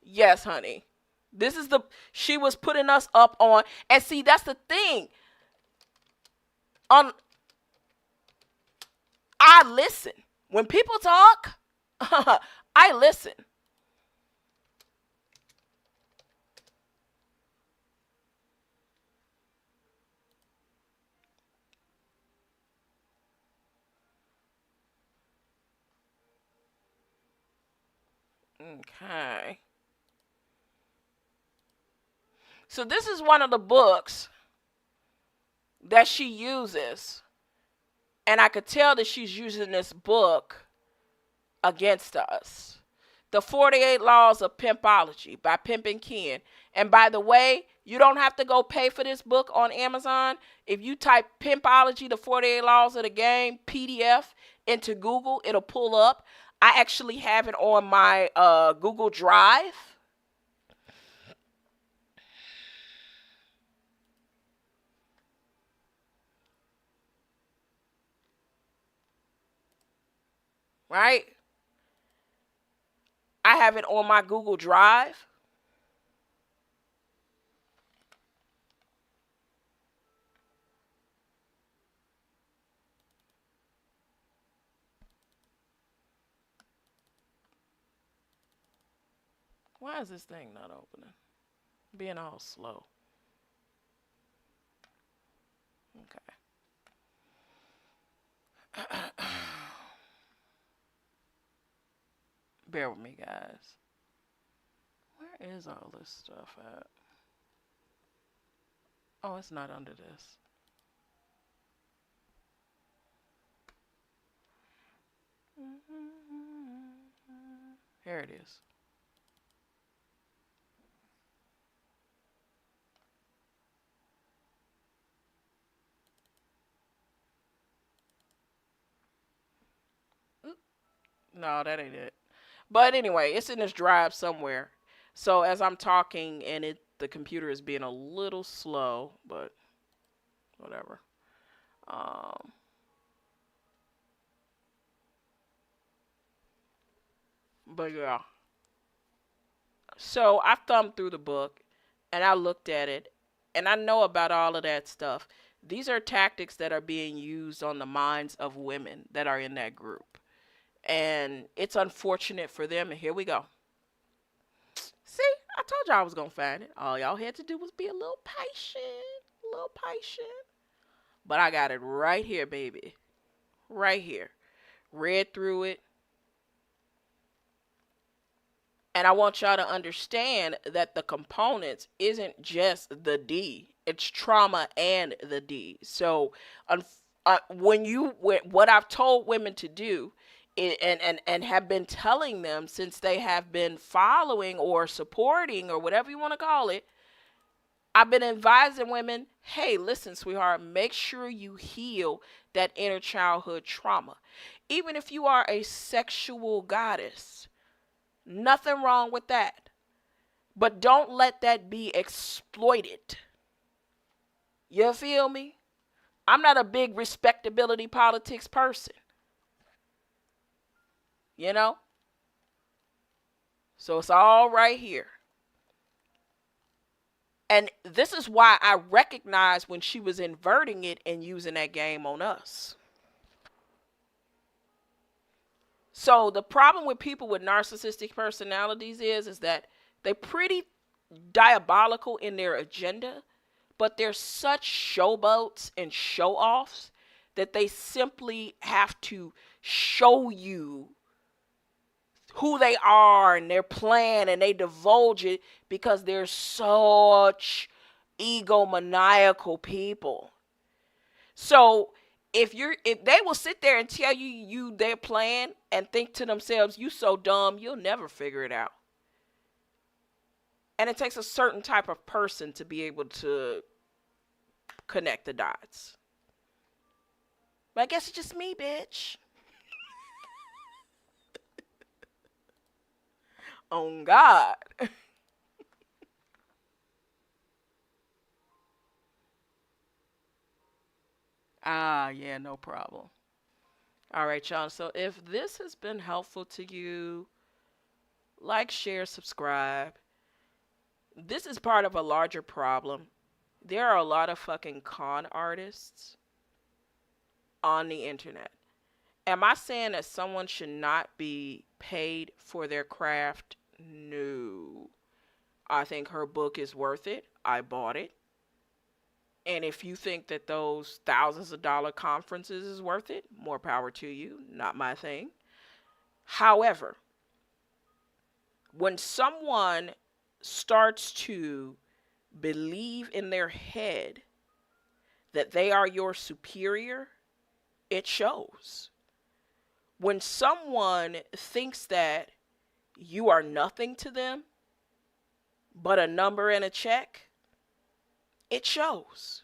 Yes, honey. She was putting us up on, and see, that's the thing. I listen. When people talk, I listen. Okay. So this is one of the books that she uses. And I could tell that she's using this book against us. The 48 Laws of Pimpology by Pimpin' Ken. And by the way, you don't have to go pay for this book on Amazon. If you type Pimpology, the 48 Laws of the Game PDF into Google, it'll pull up. I actually have it on my Google Drive. Right? I have it on my Google Drive. Why is this thing not opening? Being all slow. Okay. Bear with me, guys. Where is all this stuff at? Oh, it's not under this. Here it is. No, that ain't it. But anyway, it's in this drive somewhere. So as I'm talking and the computer is being a little slow, but whatever. But yeah. So I thumbed through the book and I looked at it and I know about all of that stuff. These are tactics that are being used on the minds of women that are in that group. And it's unfortunate for them. And here we go. See, I told y'all I was going to find it. All y'all had to do was be a little patient. A little patient. But I got it right here, baby. Right here. Read through it. And I want y'all to understand that the components isn't just the D. It's trauma and the D. So what I've told women to do and have been telling them since they have been following or supporting or whatever you want to call it, I've been advising women, hey, listen, sweetheart, make sure you heal that inner childhood trauma. Even if you are a sexual goddess, nothing wrong with that. But don't let that be exploited. You feel me? I'm not a big respectability politics person. You know? So it's all right here. And this is why I recognized when she was inverting it and using that game on us. So the problem with people with narcissistic personalities is that they're pretty diabolical in their agenda, but they're such showboats and show-offs that they simply have to show you who they are and their plan, and they divulge it because they're such egomaniacal people. So if they will sit there and tell you their plan and think to themselves, you so dumb, you'll never figure it out. And it takes a certain type of person to be able to connect the dots. But I guess it's just me, bitch. On God. Yeah, no problem. All right, y'all. So if this has been helpful to you, like, share, subscribe. This is part of a larger problem. There are a lot of fucking con artists on the internet. Am I saying that someone should not be paid for their craft? No. I think her book is worth it. I bought it. And if you think that those thousands of dollar conferences is worth it, more power to you. Not my thing. However, when someone starts to believe in their head that they are your superior, it shows. When someone thinks that you are nothing to them but a number and a check, it shows.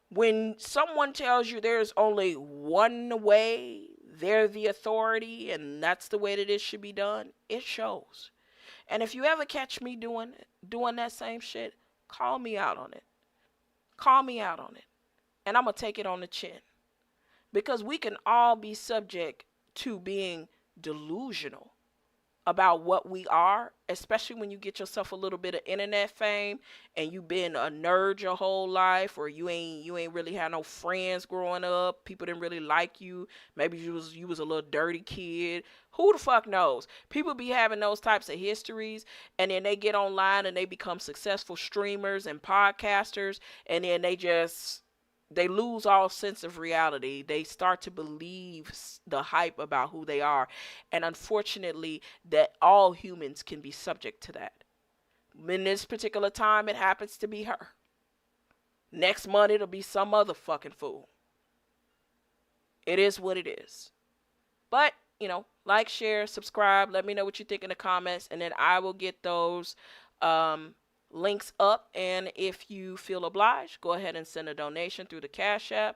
When someone tells you there's only one way, they're the authority, and that's the way that it should be done, it shows. And if you ever catch me doing that same shit, call me out on it. Call me out on it. And I'm going to take it on the chin. Because we can all be subject to being delusional about what we are, especially when you get yourself a little bit of internet fame and you've been a nerd your whole life, or you ain't really had no friends growing up. People didn't really like you. Maybe you was a little dirty kid. Who the fuck knows? People be having those types of histories, and then they get online and they become successful streamers and podcasters, and then they lose all sense of reality. They start to believe the hype about who they are. And unfortunately, that all humans can be subject to that. In this particular time, it happens to be her. Next month, it'll be some other fucking fool. It is what it is. But, like, share, subscribe. Let me know what you think in the comments. And then I will get those links up, and if you feel obliged, go ahead and send a donation through the Cash App.